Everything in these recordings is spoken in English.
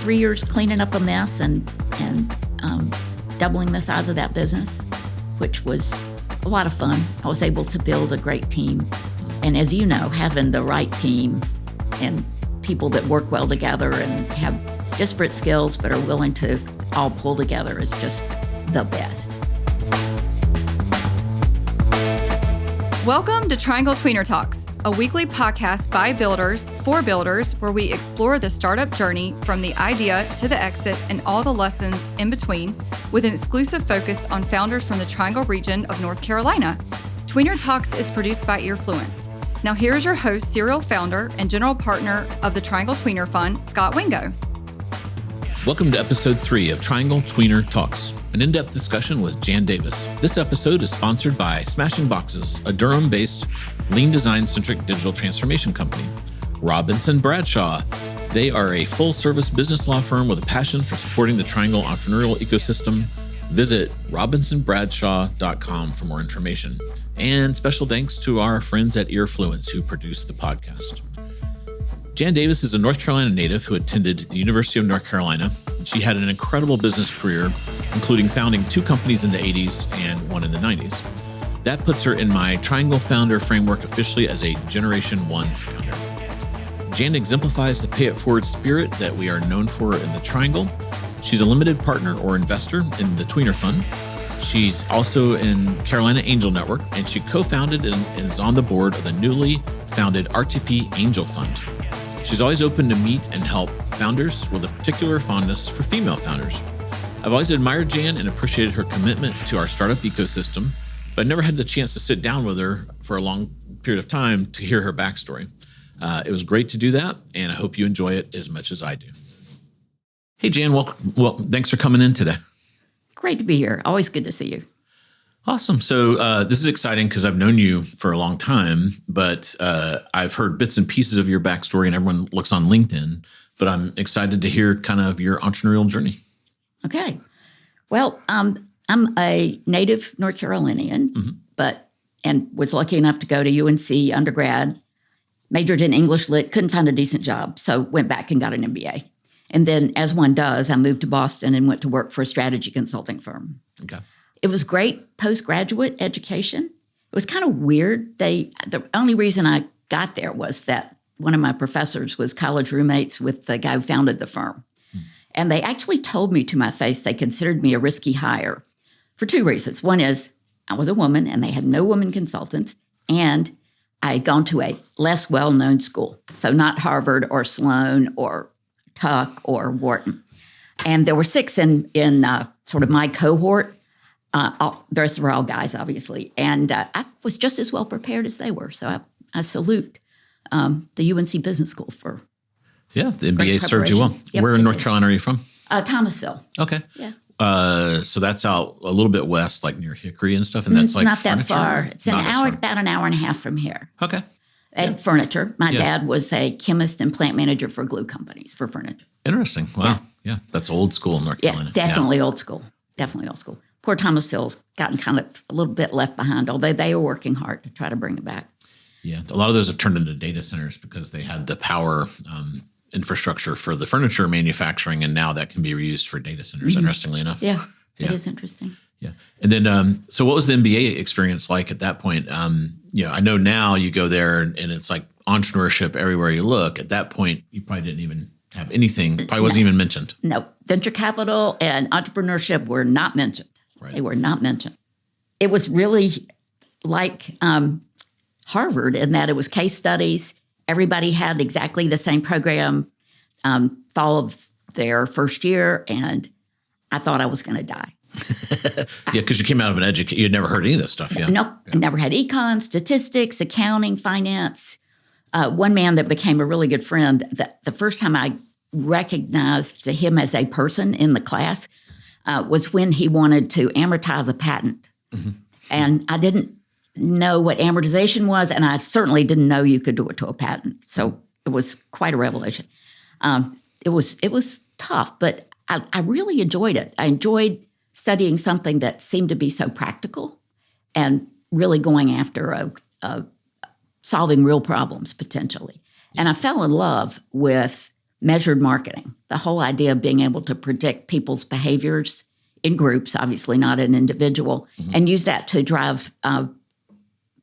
3 years cleaning up a mess and doubling the size of that business, which was a lot of fun. I was able to build a great team. And as you know, having the right team and people that work well together and have disparate skills but are willing to all pull together is just the best. Welcome to Triangle Tweener Talks, a weekly podcast by builders for builders where we explore the startup journey from the idea to the exit and all the lessons in between with an exclusive focus on founders from the Triangle region of North Carolina. Tweener Talks is produced by Earfluence. Now here's your host, serial founder, and general partner of the Triangle Tweener Fund, Scott Wingo. Welcome to episode 3 of Triangle Tweener Talks, an in-depth discussion with Jan Davis. This episode is sponsored by Smashing Boxes, a Durham-based, lean design-centric digital transformation company. Robinson Bradshaw. They are a full-service business law firm with a passion for supporting the Triangle entrepreneurial ecosystem. Visit robinsonbradshaw.com for more information. And special thanks to our friends at Earfluence who produce the podcast. Jan Davis is a North Carolina native who attended the University of North Carolina. She had an incredible business career, including founding 2 companies in the 80s and 1 in the 90s. That puts her in my Triangle Founder framework officially as a Generation 1 founder. Jan exemplifies the pay-it-forward spirit that we are known for in the Triangle. She's a limited partner or investor in the Tweener Fund. She's also in Carolina Angel Network, and she co-founded and is on the board of the newly founded RTP Angel Fund. She's always open to meet and help founders with a particular fondness for female founders. I've always admired Jan and appreciated her commitment to our startup ecosystem, but never had the chance to sit down with her for a long period of time to hear her backstory. It was great to do that, and I hope you enjoy it as much as I do. Hey, Jan, well, thanks for coming in today. Great to be here. Always good to see you. Awesome. So this is exciting because I've known you for a long time, but I've heard bits and pieces of your backstory and everyone looks on LinkedIn, but I'm excited to hear kind of your entrepreneurial journey. Okay. Well, I'm a native North Carolinian, and was lucky enough to go to UNC undergrad, majored in English Lit, couldn't find a decent job, so went back and got an MBA. And then, as one does, I moved to Boston and went to work for a strategy consulting firm. Okay. It was great postgraduate education. It was kind of weird. The only reason I got there was that one of my professors was college roommates with the guy who founded the firm. And they actually told me to my face they considered me a risky hire for 2 reasons. One is I was a woman and they had no women consultants, and I had gone to a less well-known school. So not Harvard or Sloan or Tuck or Wharton. And there were 6 in sort of my cohort. The rest were all guys, obviously. And I was just as well prepared as they were. So I salute the UNC Business School for the MBA served you well. Yep, Where in North Carolina are you from? Thomasville. Okay. Yeah. So that's out a little bit west, like near Hickory and stuff. And that's it's like not furniture? that far. It's about an hour and a half from here. Okay. And furniture. My dad was a chemist and plant manager for glue companies for furniture. Interesting. Wow. Yeah. That's old school in North Carolina. Definitely old school. Definitely old school. Poor Thomasville's gotten kind of a little bit left behind, although they are working hard to try to bring it back. Yeah. A lot of those have turned into data centers because they had the power infrastructure for the furniture manufacturing, and now that can be reused for data centers, interestingly enough. Yeah. It is interesting. Yeah. And then, so what was the MBA experience like at that point? I know now you go there and it's like entrepreneurship everywhere you look. At that point, you probably didn't even have anything, probably wasn't even mentioned. No. Venture capital and entrepreneurship were not mentioned. Right. They were not mentioned. It was really like Harvard in that it was case studies. Everybody had exactly the same program fall of their first year, and I thought I was going to die. Because you came out of an education. You'd never heard any of this stuff, yeah? Nope. I never had econ, statistics, accounting, finance. One man that became a really good friend, the first time I recognized him as a person in the class was when he wanted to amortize a patent. And I didn't know what amortization was, and I certainly didn't know you could do it to a patent. So it was quite a revelation. It was tough, but I really enjoyed it. I enjoyed studying something that seemed to be so practical and really going after solving real problems potentially. And I fell in love with measured marketing. The whole idea of being able to predict people's behaviors in groups, obviously not an individual, and use that to drive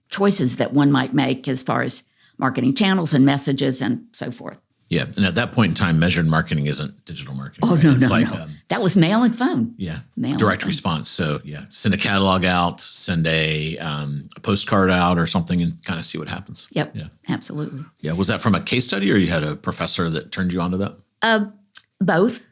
choices that one might make as far as marketing channels and messages and so forth. Yeah. And at that point in time, measured marketing isn't digital marketing. Oh, right? no, It's no. That was mail and phone. Yeah. Mail and Direct phone. response. So yeah, send a catalog out, send a postcard out or something and kind of see what happens. Yep. Yeah. Absolutely. Yeah. Was that from a case study or you had a professor that turned you onto that? Both.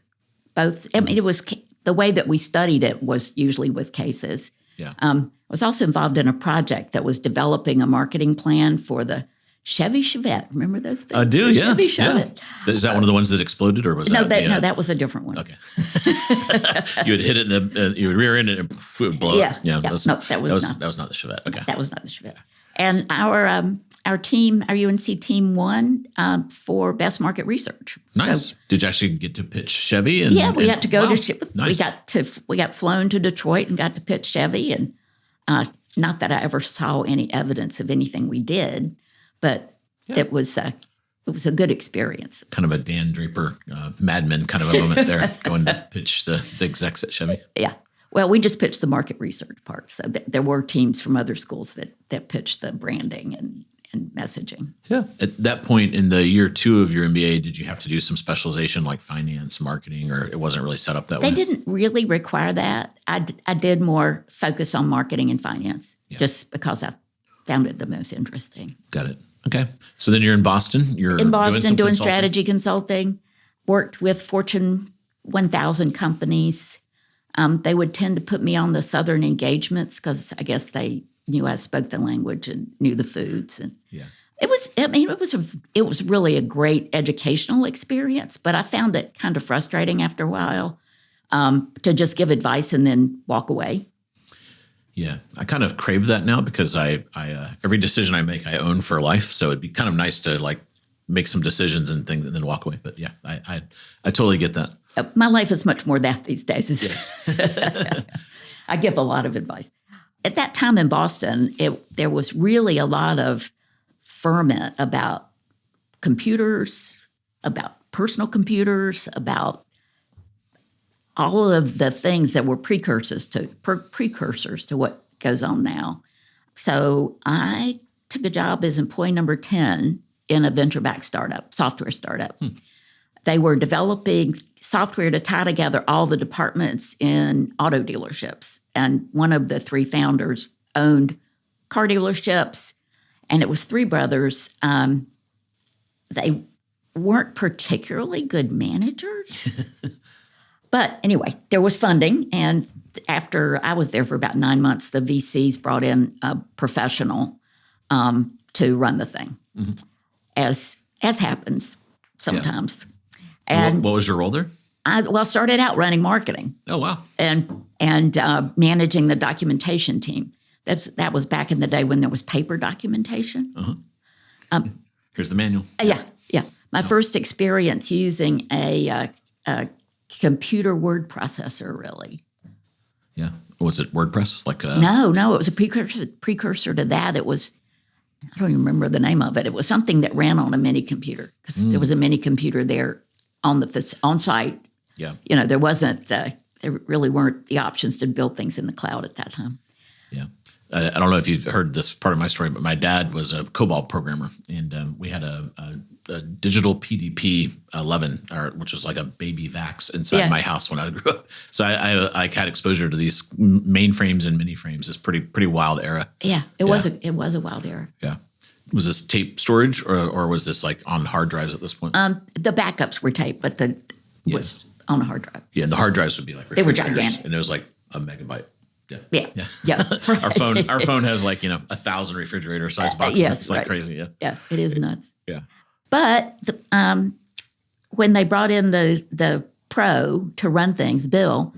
I mean, it was the way that we studied it was usually with cases. Yeah. I was also involved in a project that was developing a marketing plan for the Chevy Chevette. Remember those things? I do, The yeah. Chevy Chevette. Yeah. Is that one of the ones that exploded or was No, that? no, that was a different one. Okay. You would hit it in you would rear end it and it would blow Yeah, up. Yeah. yeah. That No, that was not. That was not the Chevette. Okay. That was not the Chevette. And our team, our UNC team won for best market research. Nice. So, Did you actually get to pitch Chevy? And, yeah, we had to go wow, to. Nice. We got flown to Detroit and got to pitch Chevy, and not that I ever saw any evidence of anything we did, but it was a good experience. Kind of a Dan Draper, Mad Men kind of a moment there, going to pitch the execs at Chevy. Yeah. Well, we just pitched the market research part. So there were teams from other schools that pitched the branding and messaging. Yeah. At that point in the year 2 of your MBA, did you have to do some specialization like finance, marketing, or it wasn't really set up that way? They didn't really require that. I did more focus on marketing and finance just because I found it the most interesting. Got it. Okay. So then you're in Boston. You're In Boston doing consulting. strategy consulting, worked with Fortune 1000 companies. They would tend to put me on the Southern engagements because I guess they knew I spoke the language and knew the foods. And it was really a great educational experience, but I found it kind of frustrating after a while to just give advice and then walk away. Yeah, I kind of crave that now because I every decision I make, I own for life. So it'd be kind of nice to like make some decisions and things and then walk away. But yeah, I totally get that. My life is much more that these days. I give a lot of advice. At that time in Boston, there was really a lot of ferment about computers, about personal computers, about all of the things that were precursors to what goes on now. So I took a job as employee number 10 in a venture-backed software startup. They were developing software to tie together all the departments in auto dealerships. And one of the 3 founders owned car dealerships, and it was 3 brothers. They weren't particularly good managers. But anyway, there was funding, and after I was there for about 9 months, the VCs brought in a professional to run the thing, as happens sometimes. Yeah. And what was your role there? I started out running marketing. Oh, wow. And managing the documentation team. That was back in the day when there was paper documentation. Here's the manual. Yeah. My first experience using a computer word processor, really. Yeah. Was it WordPress? No, it was a precursor to that. It was, I don't even remember the name of it. It was something that ran on a mini computer because there was a mini computer there on site. Yeah. There wasn't, there really weren't the options to build things in the cloud at that time. Yeah. I don't know if you've heard this part of my story, but my dad was a COBOL programmer, and we had a digital PDP 11, which was like a baby VAX inside my house when I grew up. So I had exposure to these mainframes and mini-frames. It's pretty wild era. Yeah, it was a wild era. Yeah. Was this tape storage or was this like on hard drives at this point? The backups were tape, but was on a hard drive. Yeah, and the hard drives would be like they were refrigerators, gigantic, and there was like a megabyte. Yeah. Right. Our phone has like 1,000 refrigerator size boxes. Yes, it's like crazy. Yeah, it is nuts. Yeah. But when they brought in the pro to run things, Bill,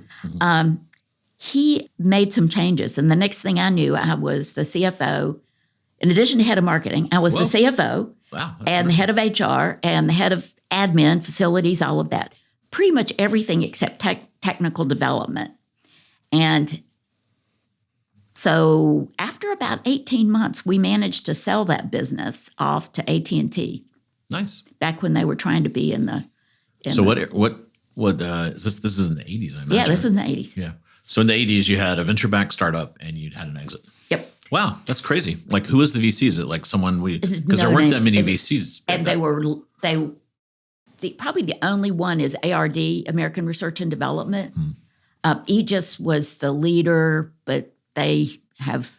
he made some changes, and the next thing I knew, I was the CFO. In addition to head of marketing, I was the CFO. Wow. And the head of HR and the head of admin, facilities, all of that. Pretty much everything except technical development. And so after about 18 months, we managed to sell that business off to AT&T. Nice. Back when they were trying to be in the So what is this? This is in the 80s, I imagine. Yeah, this is in the 80s. Yeah. So in the 80s, you had a venture-backed startup and you'd had an exit. Yep. Wow, that's crazy. Like, who was the VC? Is it like someone because there No weren't names. that many VCs. And probably the only one is ARD, American Research and Development. Aegis was the leader, but they have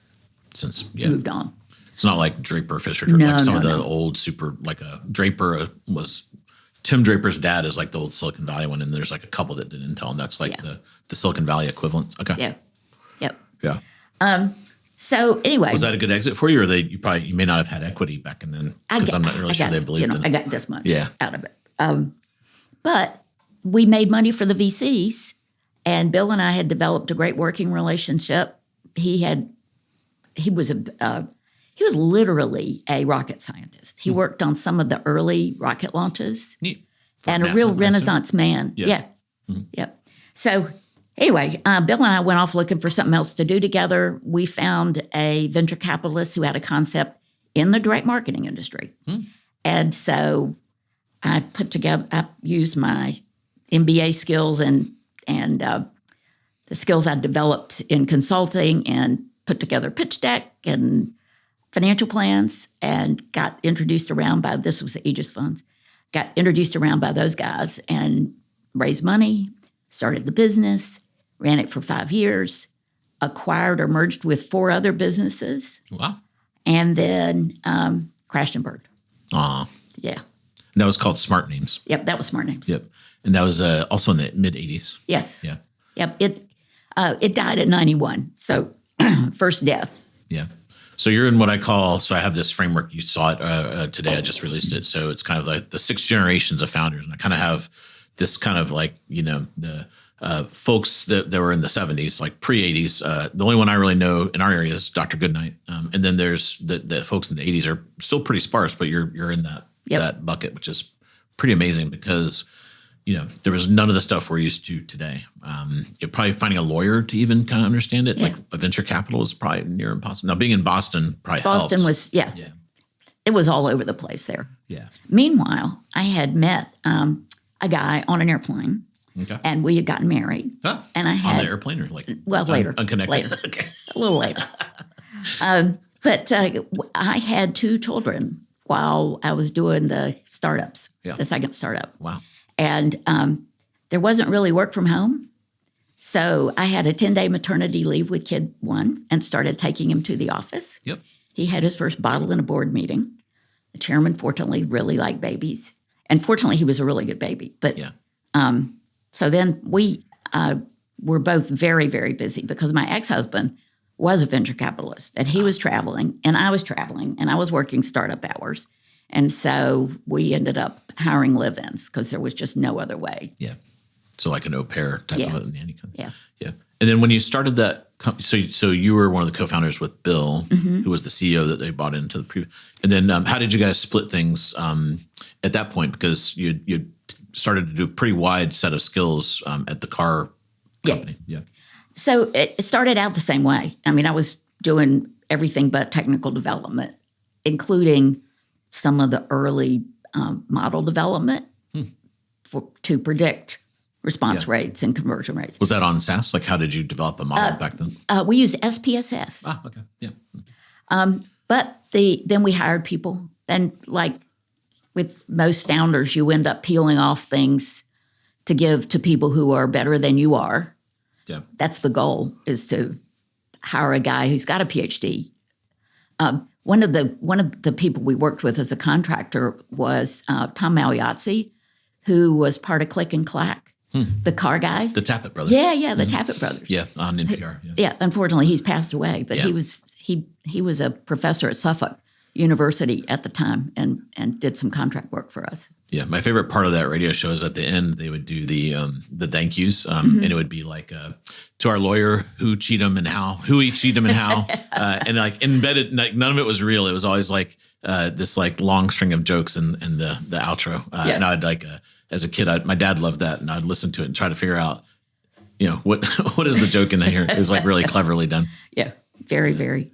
Since moved on. It's not like Draper Fisher. No, like some no, of the no. old super, like a Draper was, Tim Draper's dad is like the old Silicon Valley one. And there's like a couple that did Intel. And that's like the Silicon Valley equivalent. Okay. Yeah. Yep. Yeah. So anyway. Was that a good exit for you? Or you may not have had equity back in then? Because I'm not really sure they believed in it. I got this much out of it. But we made money for the VCs, and Bill and I had developed a great working relationship. He was literally a rocket scientist. He worked on some of the early rocket launches. Neat. And NASA, a real Renaissance man. Yeah. Yep. So anyway, Bill and I went off looking for something else to do together. We found a venture capitalist who had a concept in the direct marketing industry. And so I used my MBA skills and the skills I developed in consulting and put together pitch deck and financial plans and got introduced around by, this was the Aegis funds, got introduced around by those guys and raised money, started the business, ran it for 5 years, acquired or merged with 4 other businesses. Wow. And then crashed and burned. Aw. Yeah. And that was called Smart Names. Yep, that was Smart Names. Yep. And that was also in the mid 80s. Yes. Yeah. Yep. It died at 91. So first death. Yeah. So you're in what I call, so I have this framework. You saw it today. I just released it. So it's kind of like the 6 generations of founders. And I kind of have this kind of like, the folks that were in the 70s, like pre-80s. The only one I really know in our area is Dr. Goodnight. And then there's the folks in the 80s are still pretty sparse, but you're in that bucket, which is pretty amazing because there was none of the stuff we're used to today. You're probably finding a lawyer to even kind of understand it. Yeah. Like a venture capital is probably near impossible. Now, being in Boston probably helps. Was, it was all over the place there. Yeah. Meanwhile, I had met a guy on an airplane, and we had gotten married. Huh? And I had on the airplane or like later, unconnected. Later. Okay. A little later. But I had 2 children while I was doing the startups, the second startup. Wow. And there wasn't really work from home. So I had a 10-day maternity leave with kid 1 and started taking him to the office. Yep. He had his first bottle in a board meeting. The chairman, fortunately, really liked babies. And fortunately, he was a really good baby. But so then we were both very, very busy because my ex-husband was a venture capitalist. And he was traveling, and I was traveling, and I was working startup hours. And so we ended up hiring live-ins because there was just no other way. Yeah. So like an au pair type of a nanny. Yeah. Yeah. And then when you started that, so you were one of the co-founders with Bill, who was the CEO that they bought into the previous. And then how did you guys split things at that point? Because you started to do a pretty wide set of skills at the car company. Yeah. So it started out the same way. I mean, I was doing everything but technical development, including some of the early model development to predict response rates and conversion rates. Was that on SaaS? Like, how did you develop a model back then? We used SPSS. Ah, okay, yeah. But then we hired people. And like with most founders, you end up peeling off things to give to people who are better than you are. Yeah. That's the goal, is to hire a guy who's got a PhD. One of the people we worked with as a contractor was Tom Magliozzi, who was part of Click and Clack, the car guys. The Tappet brothers. Yeah, the Tappet brothers. Yeah, on NPR. Yeah, unfortunately, he's passed away, but he was a professor at Suffolk University at the time and did some contract work for us. Yeah, my favorite part of that radio show is at the end they would do the thank yous, and it would be like to our lawyer, who cheat him and how, who he cheat him and how, and like embedded, like none of it was real. It was always like this like long string of jokes in the outro, and I'd like as a kid, my dad loved that, and I'd listen to it and try to figure out, what is the joke in here? It was like really cleverly done. Yeah, very, very.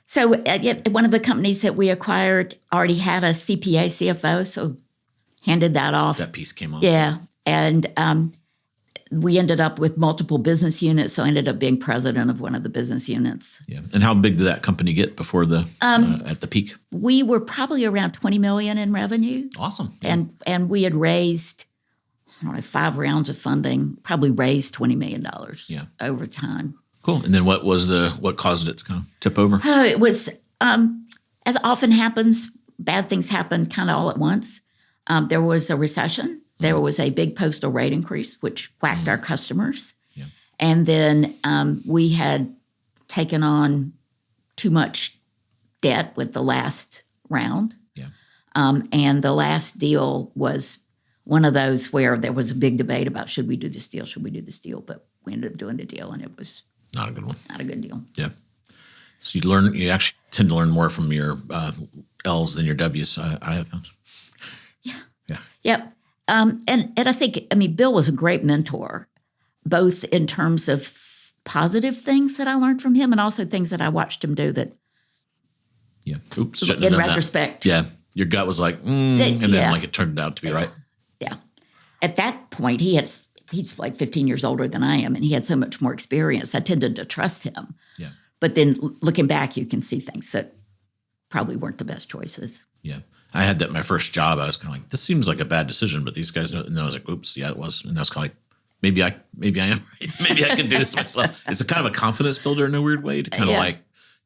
So one of the companies that we acquired already had a CPA, CFO, so handed that off. That piece came on. Yeah. And we ended up with multiple business units, so I ended up being president of one of the business units. Yeah. And how big did that company get before at the peak? We were probably around $20 million in revenue. Awesome. Yeah. And we had raised, I don't know, 5 rounds of funding, probably raised $20 million over time. Cool. And then what caused it to kind of tip over? It was, as often happens, bad things happened kind of all at once. There was a recession. There was a big postal rate increase, which whacked our customers. Yeah. And then we had taken on too much debt with the last round. Yeah. And the last deal was one of those where there was a big debate about should we do this deal? But we ended up doing the deal, and it was not a good one. Not a good deal. Yeah. So you actually tend to learn more from your L's than your W's, I have found. Yeah. Yeah. Yep. And I think, Bill was a great mentor, both in terms of positive things that I learned from him and also things that I watched him do that, in retrospect. Yeah. Your gut was like, and then like it turned out to be right. Yeah. At that point, he's like 15 years older than I am, and he had so much more experience. I tended to trust him. Yeah. But then looking back, you can see things that probably weren't the best choices. Yeah. I had that my first job. I was kind of like, this seems like a bad decision, but these guys know. And then I was like, oops, yeah, it was. And I was kind of like, maybe I am right. Maybe I can do this myself. It's a kind of a confidence builder in a weird way to kind of like,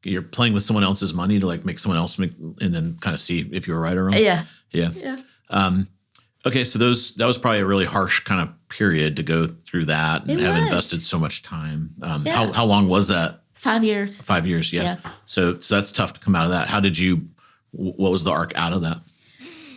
you're playing with someone else's money to like make someone else and then kind of see if you were right or wrong. Yeah. Yeah. Yeah. Okay. So that was probably a really harsh kind of period to go through that and have invested so much time. How long was that? 5 years. 5 years. Yeah. So that's tough to come out of that. What was the arc out of that?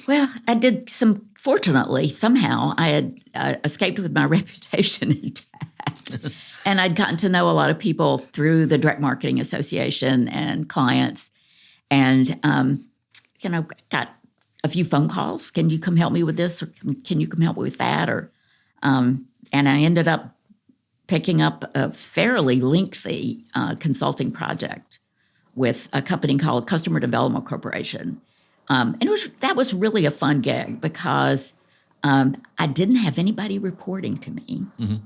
Well, I did fortunately, somehow I had escaped with my reputation intact. And I'd gotten to know a lot of people through the Direct Marketing Association and clients. And, got a few phone calls. Can you come help me with this? Or can you come help me with that? And I ended up picking up a fairly lengthy consulting project with a company called Customer Development Corporation. And that was really a fun gig because I didn't have anybody reporting to me. Mm-hmm.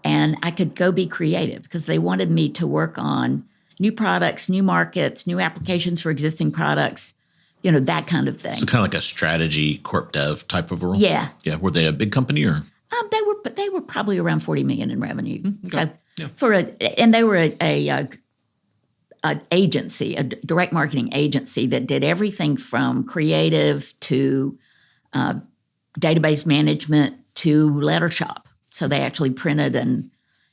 And I could go be creative because they wanted me to work on new products, new markets, new applications for existing products, that kind of thing. So kind of like a strategy corp dev type of role? Yeah. Yeah. Were they a big company or? They were probably around $40 million in revenue. Okay. So and they were an agency, a direct marketing agency that did everything from creative to database management to letter shop. So they actually printed and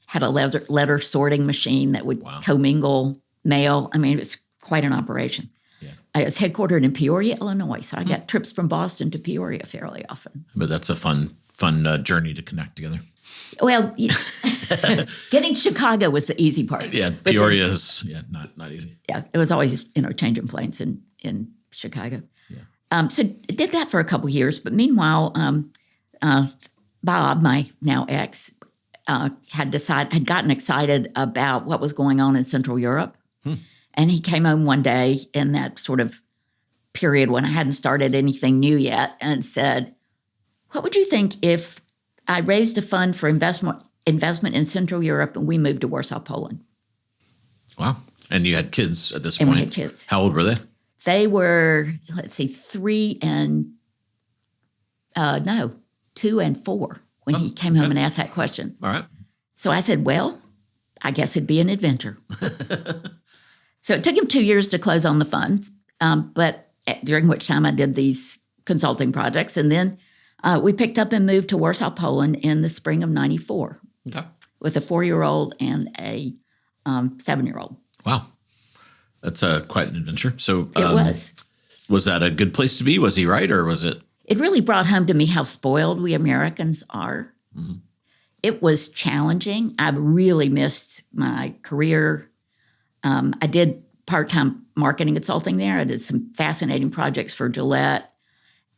had a letter sorting machine that would commingle mail. It was quite an operation. Yeah. It's headquartered in Peoria, Illinois. So I got trips from Boston to Peoria fairly often. But that's a fun journey to connect together. Well, getting to Chicago was the easy part. Yeah, Peoria is not easy. Yeah, it was always changing planes in Chicago. Yeah. So did that for a couple years, but meanwhile, Bob, my now ex, had gotten excited about what was going on in Central Europe, and he came home one day in that sort of period when I hadn't started anything new yet, and said, "What would you think if I raised a fund for investment in Central Europe and we moved to Warsaw, Poland?" Wow. And you had kids at this point? And we had kids. How old were they? They were, 2 and 4 when he came home and asked that question. All right. So I said, well, I guess it'd be an adventure. So it took him 2 years to close on the funds, but during which time I did these consulting projects. And then we picked up and moved to Warsaw, Poland in the spring of 94 with a 4-year-old and a 7-year-old. Wow. That's quite an adventure. So it was. Was that a good place to be? Was he right, or was it? It really brought home to me how spoiled we Americans are. Mm-hmm. It was challenging. I really missed my career. I did part-time marketing consulting there. I did some fascinating projects for Gillette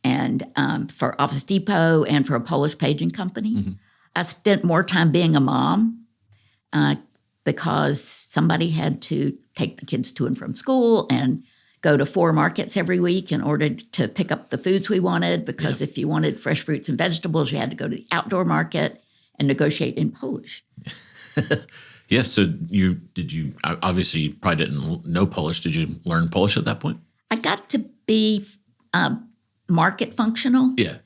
and for Office Depot and for a Polish paging company. Mm-hmm. I spent more time being a mom because somebody had to take the kids to and from school and go to 4 markets every week in order to pick up the foods we wanted, because if you wanted fresh fruits and vegetables, you had to go to the outdoor market and negotiate in Polish. Yeah. So you obviously probably didn't know Polish. Did you learn Polish at that point? I got to be market functional. Yeah.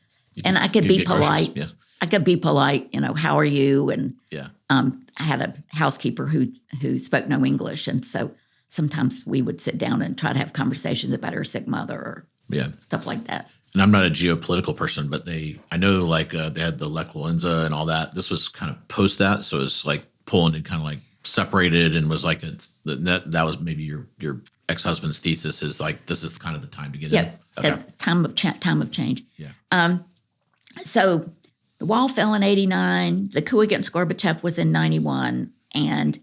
And I could be polite. Yeah. I could be polite, how are you? And Yeah. I had a housekeeper who spoke no English. And so sometimes we would sit down and try to have conversations about her sick mother or stuff like that. And I'm not a geopolitical person, but I know like they had the Lech Walesa and all that. This was kind of post that. So it's like Poland had kind of like separated and was like, that was maybe your ex-husband's thesis is like, this is kind of the time to get in. Okay. Time of change. Yeah. So the wall fell in 89. The coup against Gorbachev was in 91. And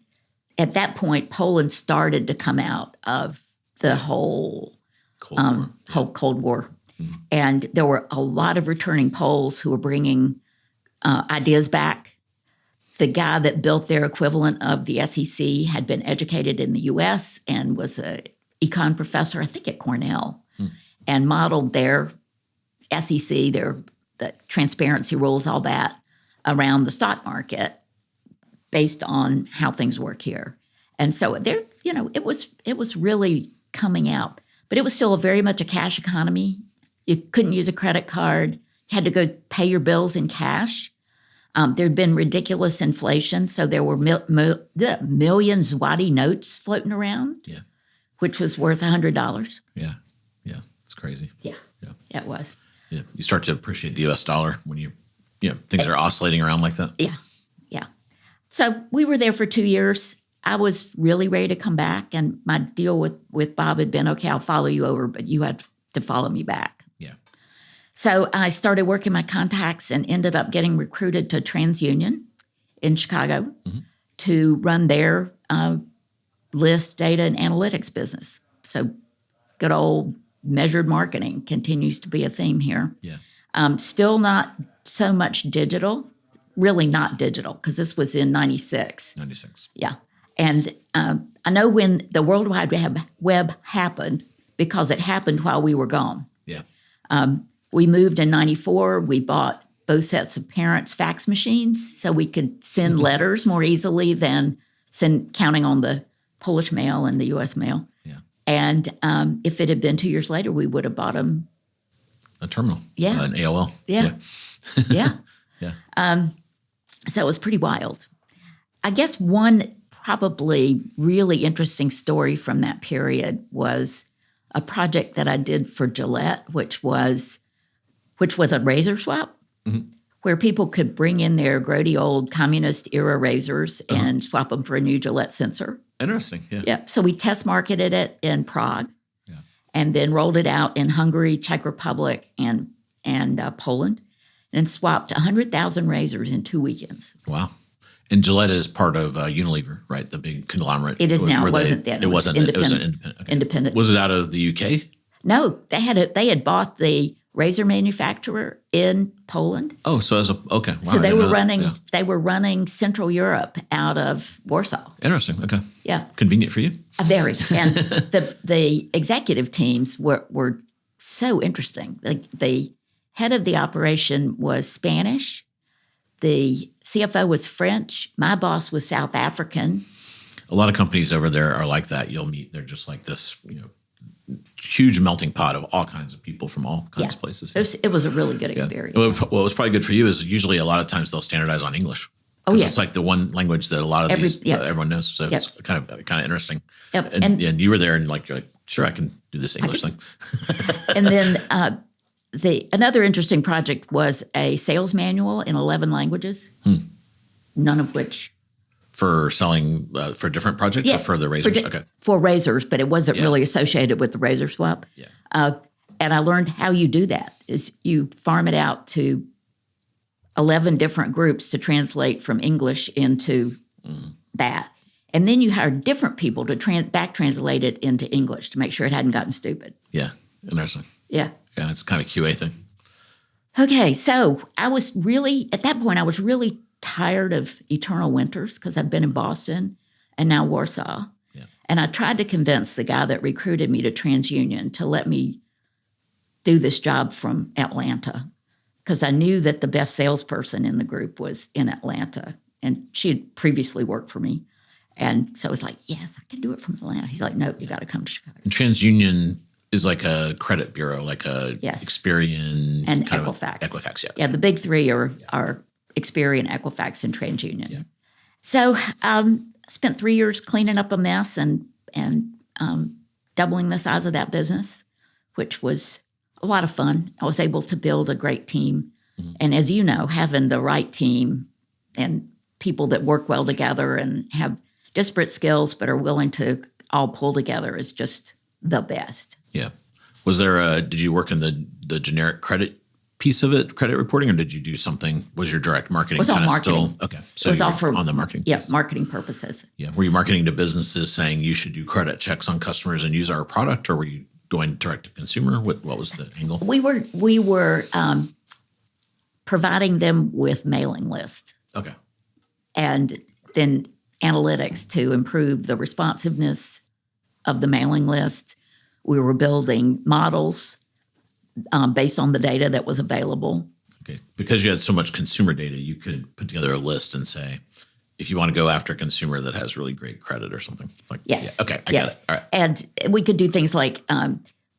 at that point, Poland started to come out of the whole Cold War. Mm-hmm. And there were a lot of returning Poles who were bringing ideas back. The guy that built their equivalent of the SEC had been educated in the U.S. and was an econ professor, I think at Cornell, and modeled their SEC, the transparency rules, all that, around the stock market based on how things work here. And so there, it was really coming out, but it was still very much a cash economy. You couldn't use a credit card. You had to go pay your bills in cash. There'd been ridiculous inflation, so there were million zloty notes floating around, which was worth $100. Yeah, it's crazy. Yeah, it was. Yeah, you start to appreciate the U.S. dollar when things are oscillating around like that. Yeah. So we were there for 2 years. I was really ready to come back, and my deal with Bob had been, okay, I'll follow you over, but you had to follow me back. Yeah. So I started working my contacts and ended up getting recruited to TransUnion in Chicago to run their list, data, and analytics business. So good old measured marketing continues to be a theme here. Yeah. Still not so much digital, really not digital, because this was in 96. 96. Yeah. And I know when the World Wide Web happened, because it happened while we were gone. Yeah. We moved in 94. We bought both sets of parents' fax machines so we could send letters more easily than counting on the Polish mail and the U.S. mail. Yeah. And if it had been 2 years later, we would have bought them. A terminal. Yeah. An AOL. Yeah. Yeah. Yeah. So it was pretty wild. I guess one probably really interesting story from that period was a project that I did for Gillette, which was a razor swap, where people could bring in their grody old communist era razors and swap them for a new Gillette sensor. Interesting. Yeah. Yeah. So we test marketed it in Prague, and then rolled it out in Hungary, Czech Republic, and Poland, and swapped 100,000 razors in 2 weekends. Wow. And Gillette is part of Unilever, right? The big conglomerate. It is now. It wasn't then. It wasn't. It was independent. Okay. Independent. Was it out of the UK? No, they had bought the razor manufacturer in Poland. Oh, so okay. Wow, So they were running Central Europe out of Warsaw. Interesting. Okay. Yeah. Convenient for you. Very. And the executive teams were so interesting. The head of the operation was Spanish. The CFO was French. My boss was South African. A lot of companies over there are like that. You'll meet, they're just like this, huge melting pot of all kinds of people from all kinds of places. It was a really good experience. Well, what was probably good for you is usually a lot of times they'll standardize on English. Oh, yeah. It's like the one language that a lot of everyone knows. So it's kind of interesting. Yep. And you were there and you're like, sure, I can do this English thing. And then another interesting project was a sales manual in 11 languages, none of which. For selling for different projects or for the razors? For razors, but it wasn't really associated with the razor swap. Yeah. And I learned how you do that is you farm it out to 11 different groups to translate from English into that. And then you hire different people to back translate it into English to make sure it hadn't gotten stupid. Yeah. Interesting. Yeah. Yeah, it's kind of QA thing. Okay, so at that point, I was really tired of eternal winters because I've been in Boston and now Warsaw. Yeah. And I tried to convince the guy that recruited me to TransUnion to let me do this job from Atlanta, because I knew that the best salesperson in the group was in Atlanta, and she had previously worked for me. And so I was like, yes, I can do it from Atlanta. He's like, no, you got to come to Chicago. And TransUnion is like a credit bureau, like a Experian and Equifax. Equifax, yeah. Yeah, the big three are Experian, Equifax, and TransUnion. Yeah. So I spent 3 years cleaning up a mess and doubling the size of that business, which was a lot of fun. I was able to build a great team. Mm-hmm. And as you know, having the right team and people that work well together and have disparate skills but are willing to all pull together is just the best. Yeah. Was there did you work in the generic credit piece of it, credit reporting, or did you do something? Was your direct marketing kind of still? Okay. So it was all for on the marketing piece. Marketing purposes. Yeah. Were you marketing to businesses saying you should do credit checks on customers and use our product, or were you going direct to consumer? What was the angle? We were providing them with mailing lists. Okay. And then analytics to improve the responsiveness of the mailing list. We were building models based on the data that was available. Okay. Because you had so much consumer data, you could put together a list and say, if you want to go after a consumer that has really great credit or something. Like, yes. Yeah. Okay. I got it. All right. And we could do things like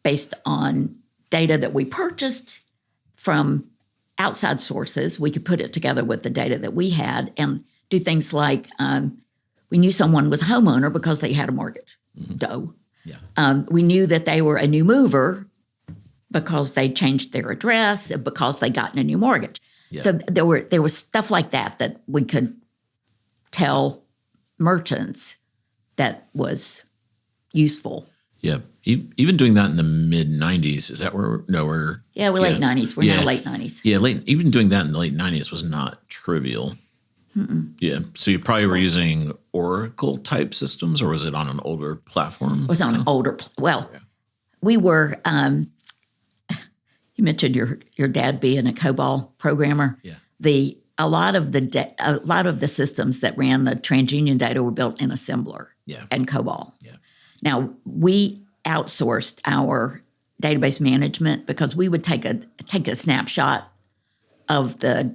based on data that we purchased from outside sources, we could put it together with the data that we had and do things like we knew someone was a homeowner because they had a mortgage. Mm-hmm. Yeah. We knew that they were a new mover because they changed their address, because they gotten a new mortgage. Yeah. So there was stuff like that we could tell merchants that was useful. Yeah. Even doing that in the mid 90s, is that where we're late 90s. We're now late 90s. Yeah, even doing that in the late 90s was not trivial. Mm-mm. Yeah. So you probably were using Oracle type systems, or was it on an older platform? It was on an older we were you mentioned your dad being a COBOL programmer. Yeah. A lot of the systems that ran the TransUnion data were built in assembler and COBOL. Yeah. Now, we outsourced our database management because we would take a snapshot of the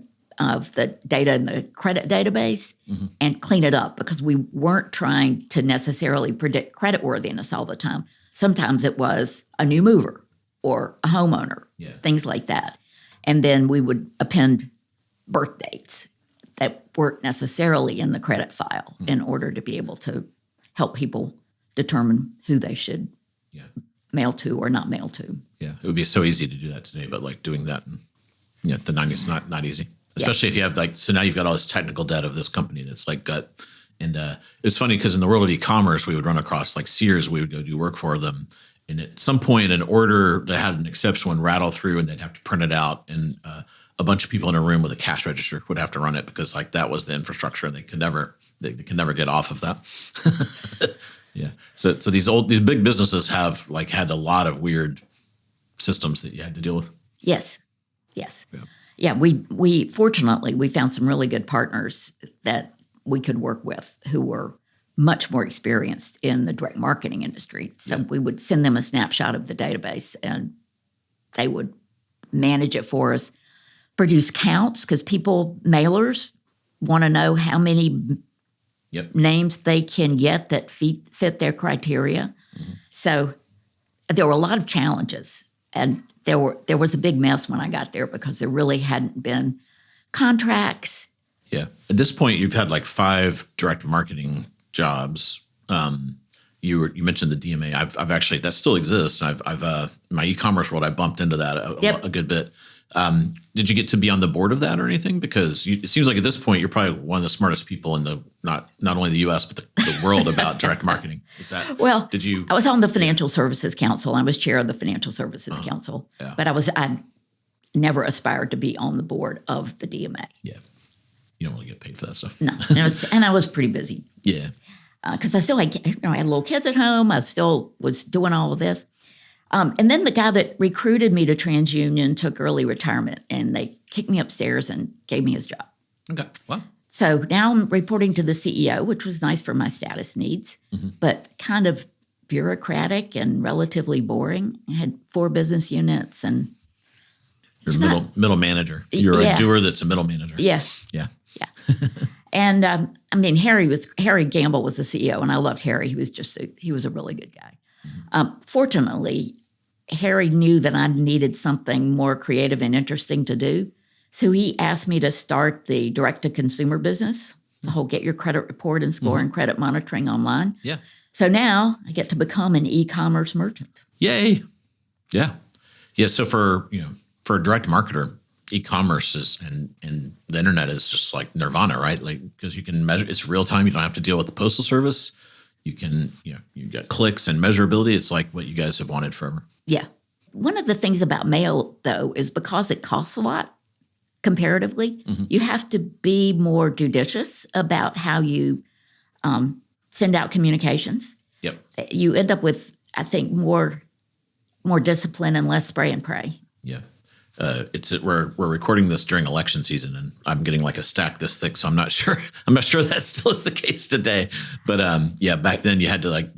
data in the credit database and clean it up, because we weren't trying to necessarily predict creditworthiness all the time. Sometimes it was a new mover or a homeowner, things like that. And then we would append birth dates that weren't necessarily in the credit file in order to be able to help people determine who they should mail to or not mail to. Yeah, it would be so easy to do that today, but like doing that in the 90s not easy. Especially if you have so now you've got all this technical debt of this company that's like gut. And it's funny because in the world of e-commerce, we would run across like Sears, we would go do work for them. And at some point, an order that had an exception would rattle through and they'd have to print it out. And a bunch of people in a room with a cash register would have to run it because like that was the infrastructure and they could never get off of that. Yeah. So these big businesses have had a lot of weird systems that you had to deal with. Yes. Yeah. We fortunately, we found some really good partners that we could work with who were much more experienced in the direct marketing industry. So we would send them a snapshot of the database and they would manage it for us, produce counts, because mailers want to know how many names they can get that fit their criteria. Mm-hmm. So there were a lot of challenges, and there was a big mess when I got there because there really hadn't been contracts. Yeah. At this point, you've had 5 direct marketing jobs. You mentioned the DMA. I've actually, that still exists. I've my e-commerce world, I bumped into that a good bit. Did you get to be on the board of that or anything? Because it seems like at this point you're probably one of the smartest people in the not only the U.S. but the world about direct marketing. Is that Did you? I was on the Financial Services Council. I was chair of the Financial Services Council, but I never aspired to be on the board of the DMA. Yeah, you don't really get paid for that stuff. No, and I was pretty busy. Yeah, because I still had little kids at home. I still was doing all of this. And then the guy that recruited me to TransUnion took early retirement, and they kicked me upstairs and gave me his job. Okay. Wow. So now I'm reporting to the CEO, which was nice for my status needs, but kind of bureaucratic and relatively boring. I had 4 business units and you're a middle manager. You're a doer that's a middle manager. Yeah. Yeah. And I mean, Harry Gamble was the CEO, and I loved Harry. He was a really good guy. Fortunately, Harry knew that I needed something more creative and interesting to do. So he asked me to start the direct-to-consumer business, the whole get your credit report and score and credit monitoring online. Yeah. So now I get to become an e-commerce merchant. Yay. Yeah. Yeah. So for a direct marketer, e-commerce is and the internet is just like nirvana, right? Like, because you can measure, it's real time. You don't have to deal with the postal service. You can, you got clicks and measurability. It's like what you guys have wanted forever. Yeah. One of the things about mail, though, is because it costs a lot, comparatively, you have to be more judicious about how you send out communications. Yep. You end up with, I think, more discipline and less spray and pray. Yeah. We're recording this during election season, and I'm getting like a stack this thick, so I'm not sure that still is the case today. But back then you had to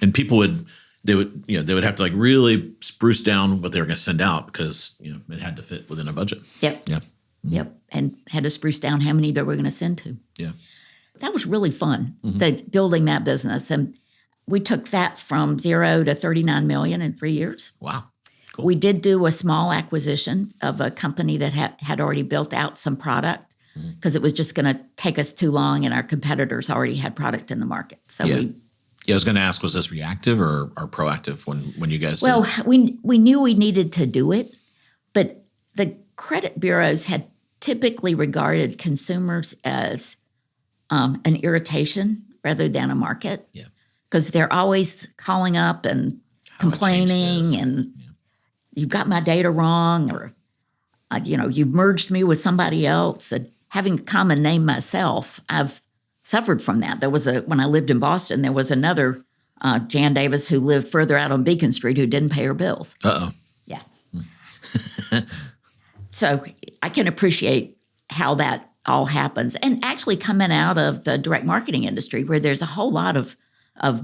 and people would have to like really spruce down what they were going to send out because it had to fit within a budget. Yep. Yeah. Yep. And had to spruce down how many they were going to send to. Yeah. That was really fun, building that business. And we took that from 0 to 39 million in 3 years. Wow. Cool. We did do a small acquisition of a company that had already built out some product because it was just going to take us too long and our competitors already had product in the market. So I was going to ask, was this reactive or proactive when you guys Well, did? we knew we needed to do it, but the credit bureaus had typically regarded consumers as an irritation rather than a market. Yeah. Because they're always calling up and complaining and you've got my data wrong or, you've merged me with somebody else. And having a common name myself, I've suffered from that. When I lived in Boston, there was another Jan Davis who lived further out on Beacon Street who didn't pay her bills. Uh-oh. Yeah. So I can appreciate how that all happens. And actually coming out of the direct marketing industry where there's a whole lot of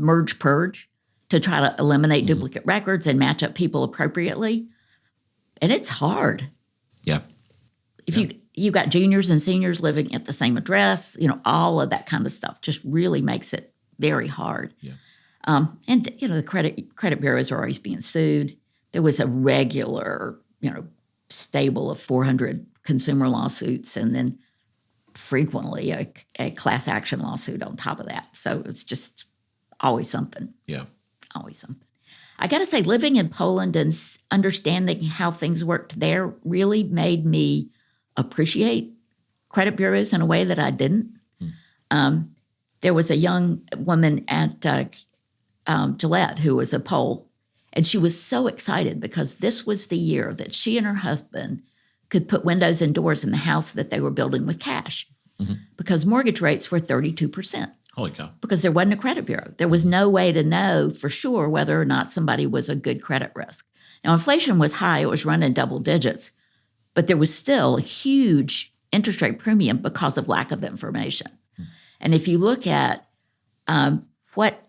merge purge to try to eliminate duplicate records and match up people appropriately. And it's hard. Yeah. If you got juniors and seniors living at the same address, all of that kind of stuff just really makes it very hard. Yeah. And the credit bureaus are always being sued. There was a regular, stable of 400 consumer lawsuits and then frequently a class action lawsuit on top of that. So it's just always something. Yeah. Always something. I got to say, living in Poland and understanding how things worked there really made me appreciate credit bureaus in a way that I didn't. There was a young woman at Gillette who was a Pole, and she was so excited because this was the year that she and her husband could put windows and doors in the house that they were building with cash because mortgage rates were 32%. Holy cow. Because there wasn't a credit bureau. There was no way to know for sure whether or not somebody was a good credit risk. Now, inflation was high. It was running double digits, but there was still a huge interest rate premium because of lack of information. And if you look at what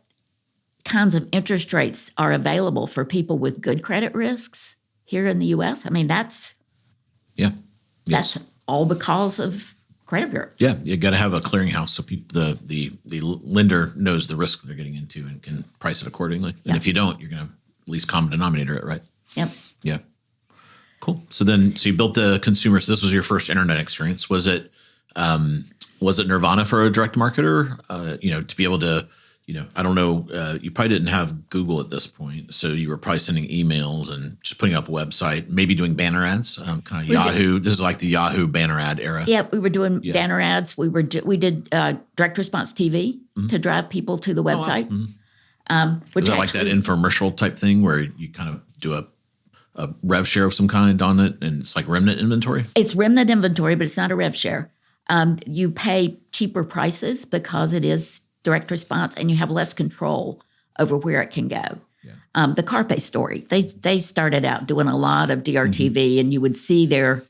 kinds of interest rates are available for people with good credit risks here in the U.S., I mean, that's all because of credit bureau. Yeah, you got to have a clearinghouse so the lender knows the risk they're getting into and can price it accordingly. And if you don't, you're going to least common denominator it, right? Yep. Yeah. Cool. So you built the consumer. So this was your first internet experience. Was it nirvana for a direct marketer? To be able to, I don't know, you probably didn't have Google at this point. So you were probably sending emails and just putting up a website, maybe doing banner ads, kind of Yahoo. This is like the Yahoo banner ad era. Yeah, we were doing banner ads. We did direct response TV to drive people to the website. Oh, wow. Is that like that infomercial type thing where you kind of do a rev share of some kind on it and it's like remnant inventory? It's remnant inventory, but it's not a rev share. You pay cheaper prices because it is direct response and you have less control over where it can go. Yeah. The Carpe story, they started out doing a lot of DRTV and you would see their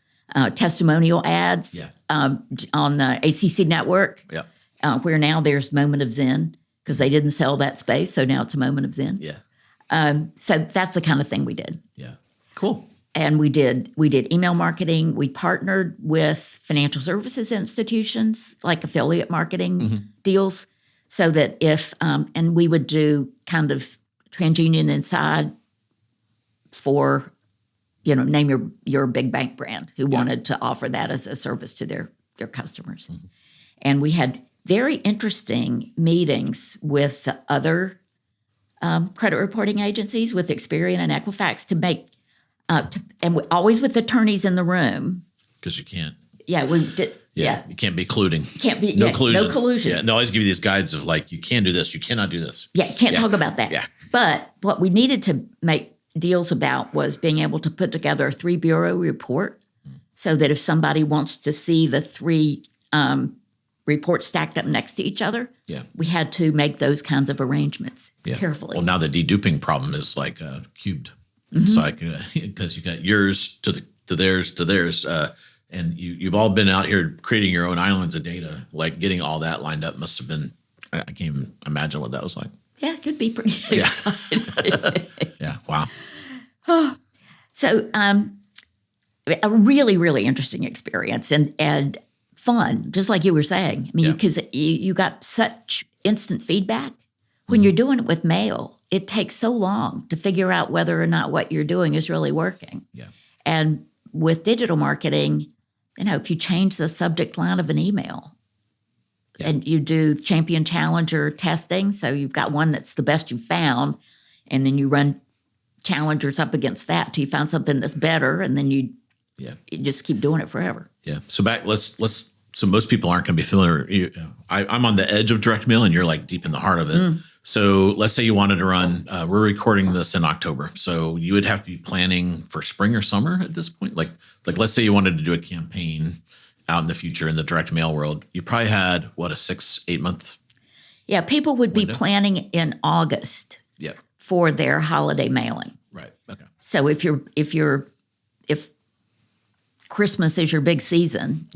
testimonial ads Yeah. on the ACC network, Yeah. where now there's Moment of Zen because they didn't sell that space. So now it's a Moment of Zen. Yeah. So that's the kind of thing we did. Yeah. Cool. And we did email marketing. We partnered with financial services institutions like affiliate marketing deals, so that if and we would do kind of TransUnion Inside for, name your big bank brand who wanted to offer that as a service to their customers. And we had very interesting meetings with the other credit reporting agencies, with Experian and Equifax, to make always with attorneys in the room. Because you can't. Yeah, we did. Yeah. You can't be colluding. Can't be. No collusion. No collusion. Yeah. And they always give you these guides of like, you can do this, you cannot do this. Yeah, can't talk about that. Yeah. But what we needed to make deals about was being able to put together a 3-bureau report, so that if somebody wants to see the 3 reports stacked up next to each other, we had to make those kinds of arrangements carefully. Well, now the deduping problem is like cubed. It's like, because you got yours to theirs, and you've all been out here creating your own islands of data. Like getting all that lined up must have been, I can't even imagine what that was like. Yeah, it could be pretty exciting. Yeah, wow. So a really, really interesting experience and fun, just like you were saying. I mean, because you got such instant feedback. When you're doing it with mail, it takes so long to figure out whether or not what you're doing is really working. Yeah. And with digital marketing, if you change the subject line of an email and you do champion challenger testing, so you've got one that's the best you've found, and then you run challengers up against that till you find something that's better, and then you just keep doing it forever. Yeah. So so most people aren't going to be familiar. I'm on the edge of direct mail, and you're like deep in the heart of it. So let's say you wanted to run, we're recording this in October. So you would have to be planning for spring or summer at this point. Like let's say you wanted to do a campaign out in the future in the direct mail world. You probably had, a 6-8 month? Yeah, people would be planning in August for their holiday mailing. Right, okay. So if Christmas is your big season,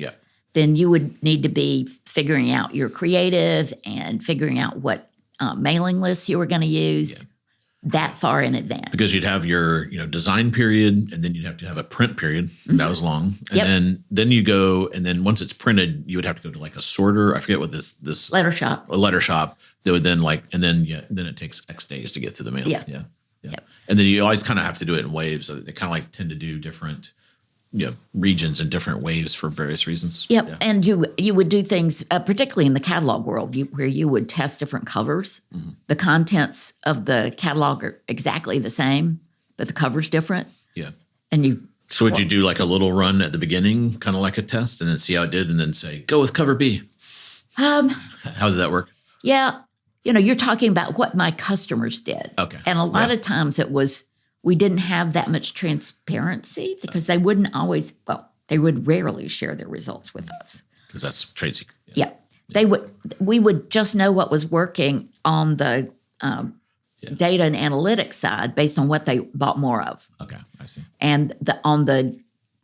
then you would need to be figuring out your creative and figuring out what mailing lists you were going to use that far in advance. Because you'd have your design period, and then you'd have to have a print period. That was long. And then you go, and then once it's printed, you would have to go to like a sorter. I forget what this letter shop. A letter shop that would then then it takes X days to get to the mail. Yeah. And then you always kind of have to do it in waves. So they kind of like tend to do different regions and different waves for various reasons. Yep. Yeah. And you would do things, particularly in the catalog world, where you would test different covers. The contents of the catalog are exactly the same, but the cover's different. Yeah. And so would you do like a little run at the beginning, kind of like a test, and then see how it did, and then say, go with cover B? How did that work? Yeah. You're talking about what my customers did. Okay. And a lot of times it was, we didn't have that much transparency because they wouldn't always, they would rarely share their results with us. Because that's trade secret. Yeah. We would just know what was working on the data and analytics side based on what they bought more of. Okay, I see. And on the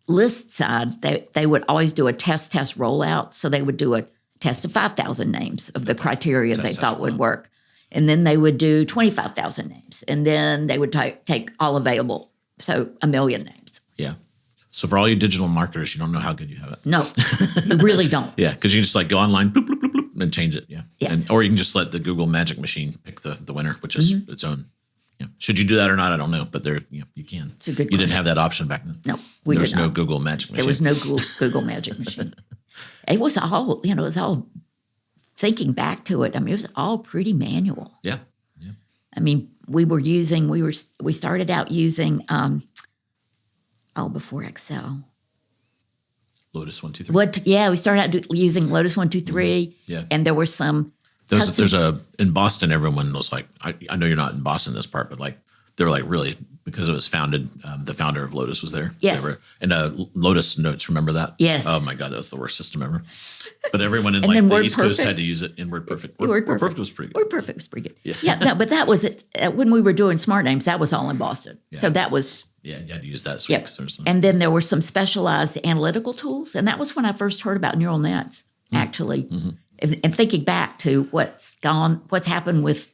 list side, they would always do a test rollout. So they would do a test of 5,000 names of the criteria they thought would work. And then they would do 25,000 names. And then they would take all available, so 1 million names. Yeah. So for all you digital marketers, you don't know how good you have it. No, you really don't. Yeah, because you just like go online, bloop, bloop, bloop, bloop, and change it. Yeah. Yes. Or you can just let the Google magic machine pick the winner, which is its own. Yeah. Should you do that or not? I don't know, but you can. It's a good You didn't have that option back then. No, there was no Google magic machine. There was no Google magic machine. It was all, it was all, thinking back to it, I mean, it was all pretty manual. Yeah. I mean, we started out using, before Excel. Lotus 1, 2, 3. We started out using Lotus 1, 2, 3. Yeah. And there were some. There's in Boston, everyone was like, I know you're not in Boston this part, but like, they were like really, because it was founded, the founder of Lotus was there. Yes. And Lotus Notes, remember that? Yes. Oh my God, that was the worst system ever. But everyone in like the East Coast had to use it in WordPerfect. WordPerfect was pretty good. WordPerfect was pretty good. Yeah. No, but that was it. When we were doing smart names, that was all in Boston. Yeah. So that was Yeah, you had to use that. Yep. And then there were some specialized analytical tools. And that was when I first heard about neural nets, actually. Mm-hmm. And thinking back to what's happened with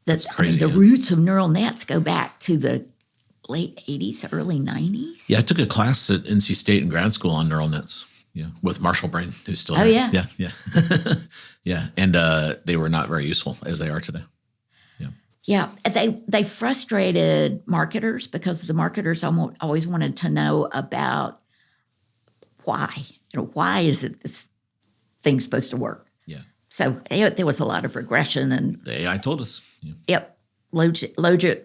that's crazy. The roots of neural nets go back to the late 80s, early 90s. Yeah, I took a class at NC State in grad school on neural nets. Yeah, with Marshall Brain, who's still there. Yeah. Yeah, yeah. Yeah, and they were not very useful as they are today. Yeah, they frustrated marketers because the marketers always wanted to know about why. Why is it this thing's supposed to work? Yeah. So there was a lot of regression and the AI told us. Yeah. Yep, logit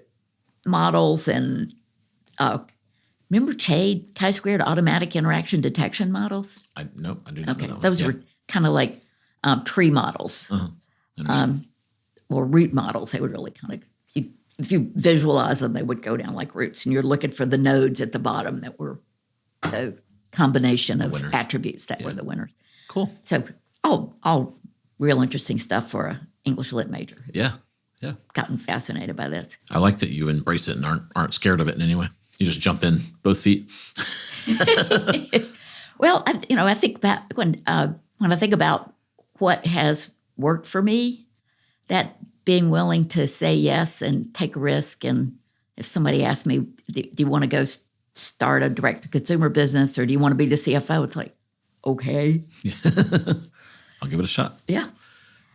models and remember CHADE, chi-squared automatic interaction detection models? I do not know that one. Those were kind of like tree models. Or root models. They would really kind of, if you visualize them, they would go down like roots. And you're looking for the nodes at the bottom that were the combination of attributes that were the winners. Cool. So all real interesting stuff for an English lit major. Yeah. Gotten fascinated by this. I like that you embrace it and aren't scared of it in any way. You just jump in both feet. Well, I think back when I think about what has worked for me, that being willing to say yes and take a risk. And if somebody asks me, do you want to go start a direct-to-consumer business or do you want to be the CFO? It's like, okay. Yeah. I'll give it a shot. Yeah.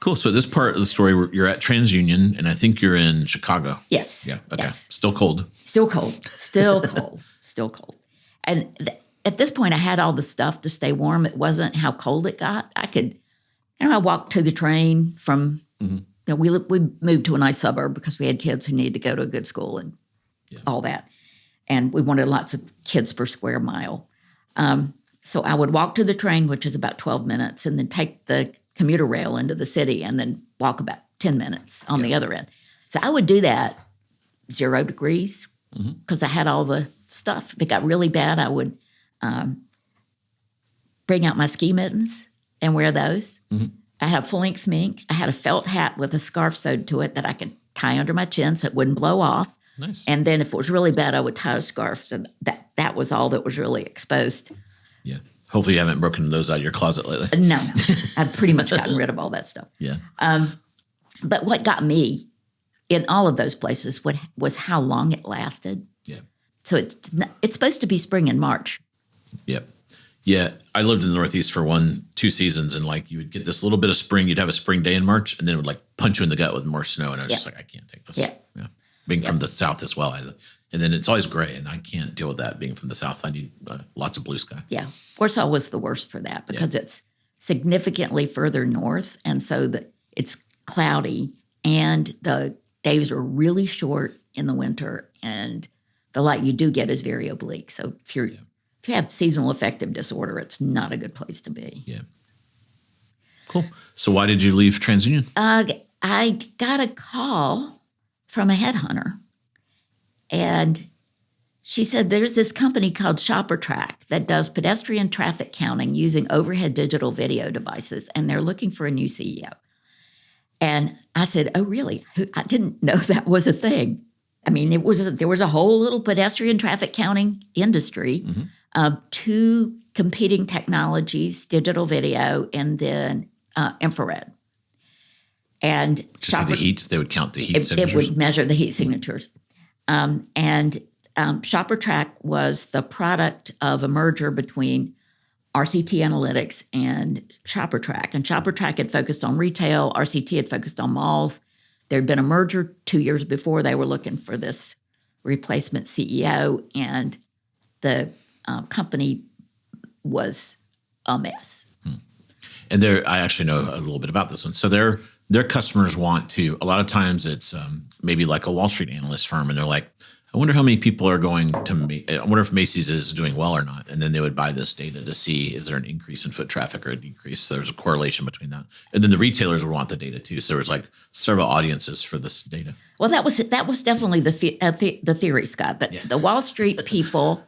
Cool. So this part of the story, you're at TransUnion, and I think you're in Chicago. Yes. Yeah. Okay. Yes. Still cold. Still cold. Still cold. And at this point, I had all the stuff to stay warm. It wasn't how cold it got. I walked to the train from... Mm-hmm. We moved to a nice suburb because we had kids who needed to go to a good school and all that. And we wanted lots of kids per square mile. So I would walk to the train, which is about 12 minutes, and then take the commuter rail into the city and then walk about 10 minutes on the other end. So I would do that 0 degrees because I had all the stuff. If it got really bad, I would bring out my ski mittens and wear those. Mm-hmm. I had full-length mink. I had a felt hat with a scarf sewed to it that I could tie under my chin so it wouldn't blow off. Nice. And then if it was really bad, I would tie a scarf. So that was all that was really exposed. Yeah. Hopefully you haven't broken those out of your closet lately. No. I've pretty much gotten rid of all that stuff. Yeah. But what got me in all of those places was how long it lasted. Yeah. So it's supposed to be spring and March. Yep. Yeah, I lived in the Northeast for 2 seasons, and you would get this little bit of spring. You'd have a spring day in March, and then it would punch you in the gut with more snow. And I was just like, I can't take this. Yeah. Being from the South as well, and then it's always gray, and I can't deal with that. Being from the South, I need lots of blue sky. Yeah, Warsaw was the worst for that because it's significantly further north, and so it's cloudy, and the days are really short in the winter, and the light you do get is very oblique. So if you have seasonal affective disorder, it's not a good place to be. Yeah. Cool. So why did you leave TransUnion? I got a call from a headhunter, and she said, there's this company called ShopperTrack that does pedestrian traffic counting using overhead digital video devices, and they're looking for a new CEO. And I said, oh, really? I didn't know that was a thing. I mean, there was a whole little pedestrian traffic counting industry. Mm-hmm. 2 competing technologies, digital video, and then infrared. And just the heat, they would count the heat signatures? It would measure the heat signatures. And ShopperTrack was the product of a merger between RCT Analytics and ShopperTrack. And ShopperTrack had focused on retail. RCT had focused on malls. There had been a merger 2 years before. They were looking for this replacement CEO, and the company was a mess. And I actually know a little bit about this one. So their customers want to, a lot of times it's maybe like a Wall Street analyst firm, and they're like, I wonder how many people are going to, I wonder if Macy's is doing well or not. And then they would buy this data to see, is there an increase in foot traffic or a decrease? So there's a correlation between that. And then the retailers would want the data too. So there was several audiences for this data. Well, that was definitely the theory, Scott. But the Wall Street people,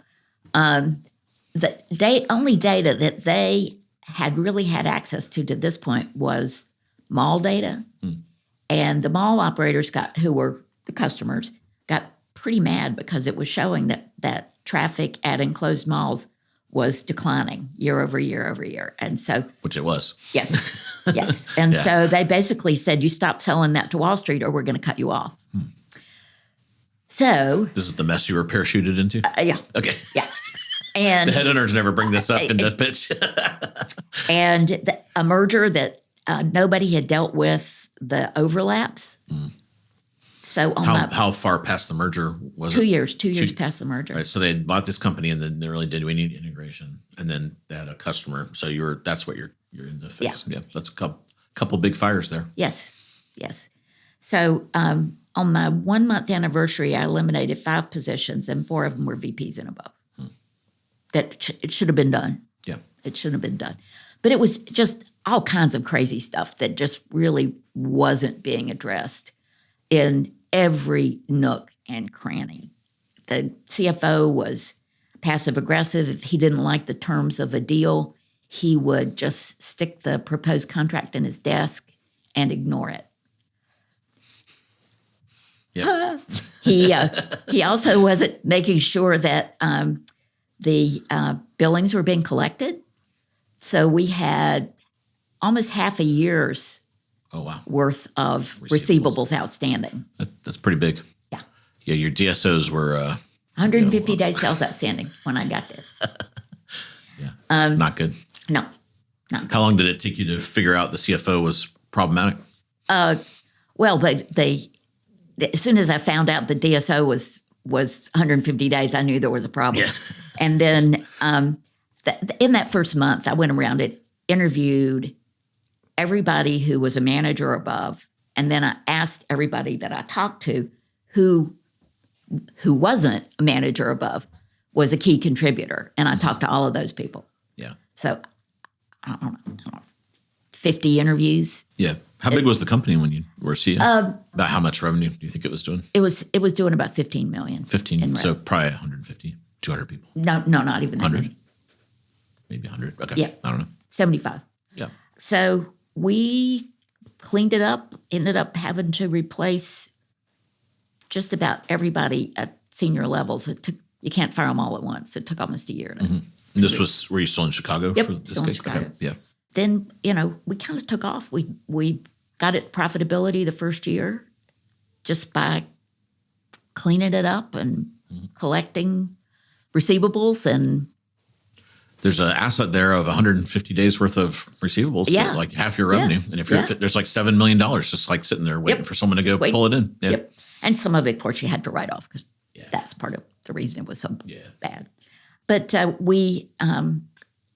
the only data that they had really had access to this point was mall data. And the mall operators who were the customers, got pretty mad because it was showing that traffic at enclosed malls was declining year over year over year. And so, which it was. Yes, yes. And so they basically said, you stop selling that to Wall Street or we're going to cut you off. So. This is the mess you were parachuted into? Yeah. Okay. Yeah. And the headhunters never bring this up in the pitch. And a merger that nobody had dealt with the overlaps. So how far past the merger was it? 2 years. 2 years past the merger. Right. So they had bought this company and then they really did. We need integration, and then they had a customer. So that's what you're in the fix. Yeah. That's a couple big fires there. Yes. Yes. So on my 1 month anniversary, I eliminated 5 positions, and 4 of them were VPs and above. That it should have been done. Yeah. It shouldn't have been done. But it was just all kinds of crazy stuff that just really wasn't being addressed in every nook and cranny. The CFO was passive aggressive. If he didn't like the terms of a deal, he would just stick the proposed contract in his desk and ignore it. Yeah. He also wasn't making sure that the billings were being collected. So we had almost half a year's worth of receivables outstanding. That's pretty big. Yeah. Yeah, your DSOs were 150 days sales outstanding when I got there. Yeah. Not good. No, not good. How long did it take you to figure out the CFO was problematic? Well, they as soon as I found out the DSO was 150 days, I knew there was a problem. Yeah. And then in that first month, I went around and interviewed everybody who was a manager or above, and then I asked everybody that I talked to who wasn't a manager or above was a key contributor, and I talked to all of those people. Yeah. So I don't know 50 interviews. Yeah. How big was the company when you were CEO? About how much revenue do you think it was doing? It was doing about 15 million. 15. So probably 150, 200 people. No, not even that 100. many. Maybe 100. Okay. Yeah. I don't know. 75. Yeah. So we cleaned it up, ended up having to replace just about everybody at senior levels. You can't fire them all at once. It took almost a year. Were you still in Chicago? Yep, for this still in gig? Chicago. Okay. Yeah. Then, we kind of took off. We got it profitability the first year just by cleaning it up and collecting receivables. And there's an asset there of 150 days worth of receivables. Yeah. So like half your revenue. And if you're there's like $7 million just like sitting there waiting for someone to go pull it in. Yeah. Yep. And some of it, of course, you had to write off because that's part of the reason it was so bad. But we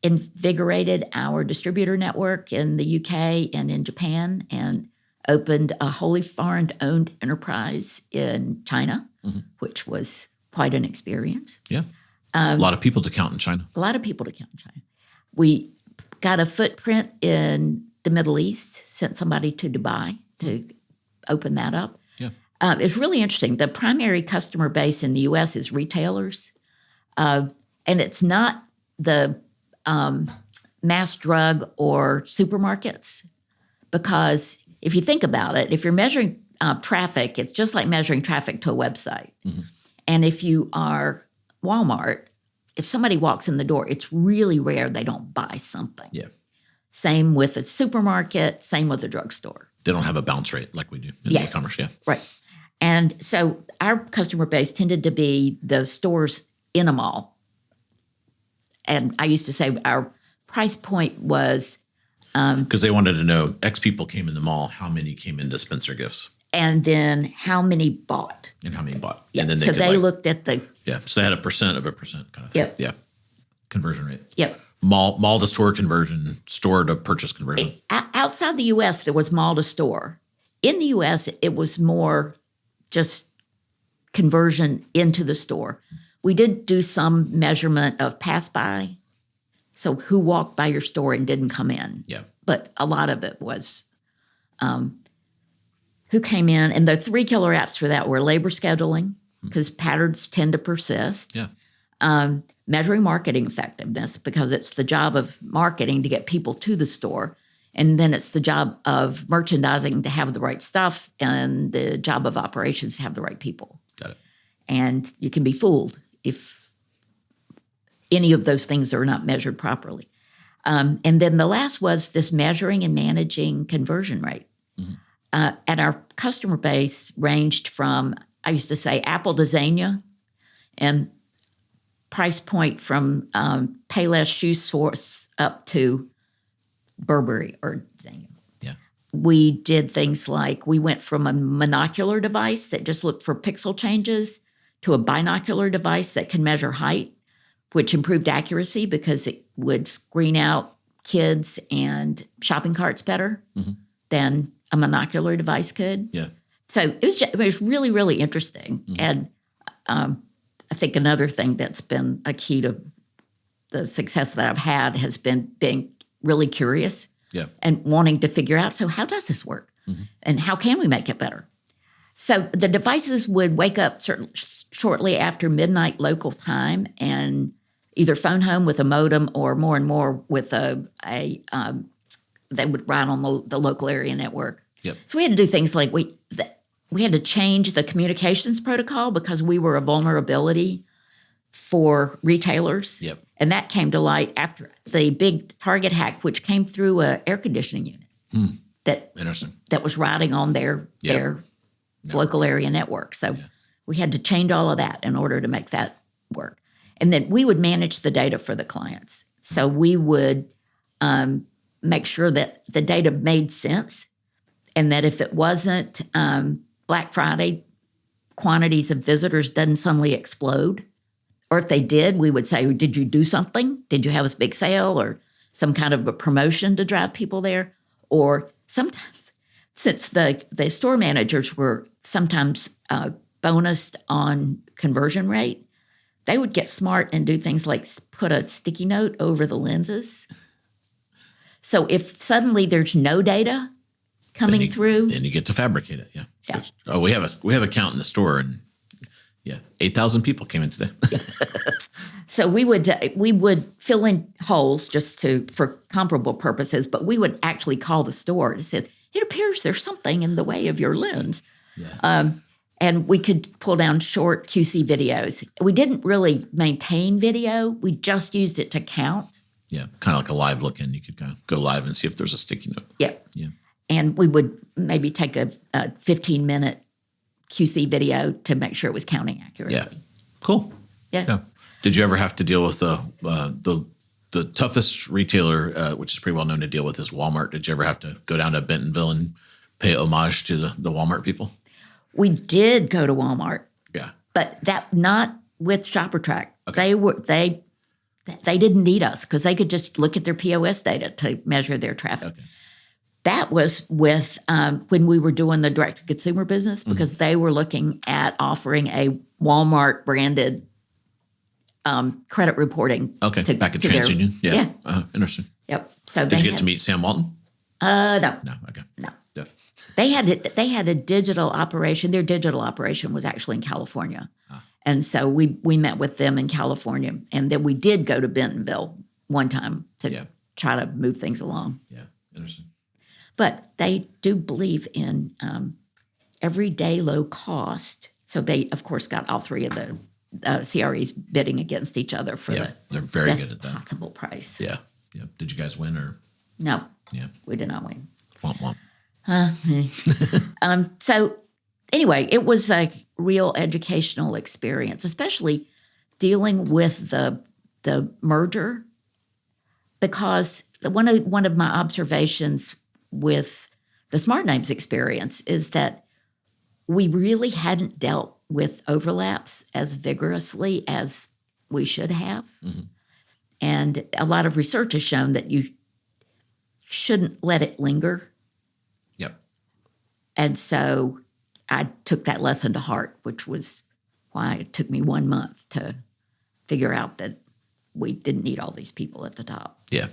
invigorated our distributor network in the UK and in Japan and opened a wholly foreign-owned enterprise in China, which was quite an experience. Yeah. A lot of people to count in China. A lot of people to count in China. We got a footprint in the Middle East, sent somebody to Dubai to open that up. Yeah. It's really interesting. The primary customer base in the U.S. is retailers, and it's not the mass drug or supermarkets, because if you think about it, if you're measuring traffic, it's just like measuring traffic to a website. And if you are Walmart, if somebody walks in the door, it's really rare they don't buy something. Yeah. Same with a supermarket, same with a drugstore. They don't have a bounce rate like we do in e-commerce. Yeah. Right. And so our customer base tended to be the stores in a mall. And I used to say our price point was... Because they wanted to know X people came in the mall, how many came in dispenser gifts? And then how many bought. And how many bought. Yeah. And then so they looked at the... Yeah. So they had a percent of a percent kind of thing. Yep. Yeah. Conversion rate. Yep. Mall to store conversion, store to purchase conversion. Outside the U.S., there was mall to store. In the U.S., it was more just conversion into the store. We did do some measurement of pass by, so who walked by your store and didn't come in. Yeah. But a lot of it was who came in. And the 3 killer apps for that were labor scheduling, because patterns tend to persist. Yeah. Measuring marketing effectiveness, because it's the job of marketing to get people to the store. And then it's the job of merchandising to have the right stuff and the job of operations to have the right people. Got it. And you can be fooled if any of those things are not measured properly. And then the last was this measuring and managing conversion rate. And our customer base ranged from, I used to say, Apple to Xenia, and price point from Payless Shoe Source up to Burberry or Xenia. Yeah. We did things like we went from a monocular device that just looked for pixel changes to a binocular device that can measure height, which improved accuracy because it would screen out kids and shopping carts better than a monocular device could. Yeah. So it was really, really interesting. And I think another thing that's been a key to the success that I've had has been being really curious and wanting to figure out, so how does this work? And how can we make it better? So the devices would wake up shortly after midnight local time and either phone home with a modem or more and more with they would ride on the local area network. Yep. So we had to do things like we had to change the communications protocol because we were a vulnerability for retailers. Yep. And that came to light after the big Target hack, which came through an air conditioning unit that was riding on their local area network. So we had to change all of that in order to make that work. And then we would manage the data for the clients. So we would make sure that the data made sense and that if it wasn't Black Friday, quantities of visitors didn't suddenly explode. Or if they did, we would say, did you do something? Did you have a big sale or some kind of a promotion to drive people there? Or sometimes, since the store managers were sometimes bonused on conversion rate, they would get smart and do things like put a sticky note over the lenses. So if suddenly there's no data coming through, then you get to fabricate it. Yeah. Oh, we have a count in the store, and 8,000 people came in today. So we would fill in holes just for comparable purposes, but we would actually call the store to say, it appears there's something in the way of your lens. Yeah. And we could pull down short QC videos. We didn't really maintain video. We just used it to count. Yeah, kind of like a live look-in. You could kind of go live and see if there's a sticky note. Yeah. And we would maybe take a 15-minute QC video to make sure it was counting accurately. Yeah. Cool. Yeah. Did you ever have to deal with the toughest retailer, which is pretty well known to deal with, is Walmart? Did you ever have to go down to Bentonville and pay homage to the Walmart people? We did go to Walmart. Yeah. But that not with ShopperTrack. Okay. They didn't need us because they could just look at their POS data to measure their traffic. Okay. That was with when we were doing the direct-to-consumer business because they were looking at offering a Walmart-branded credit reporting. Okay, back at TransUnion. Yeah. Interesting. Yep. So did you get to meet Sam Walton? No. No. Okay. No. Yeah. They had a digital operation. Their digital operation was actually in California. And so we met with them in California. And then we did go to Bentonville one time to try to move things along. Yeah. Interesting. But they do believe in everyday low cost. So they, of course, got all three of the CREs bidding against each other for they're very best good at that. possible price. Yeah. Did you guys win or? No. Yeah. We did not win. Womp womp. So anyway, it was a real educational experience, especially dealing with the merger, because one of my observations with the Smart Names experience is that we really hadn't dealt with overlaps as vigorously as we should have. And a lot of research has shown that you shouldn't let it linger. Yep. And so I took that lesson to heart, which was why it took me 1 month to figure out that we didn't need all these people at the top. Yeah.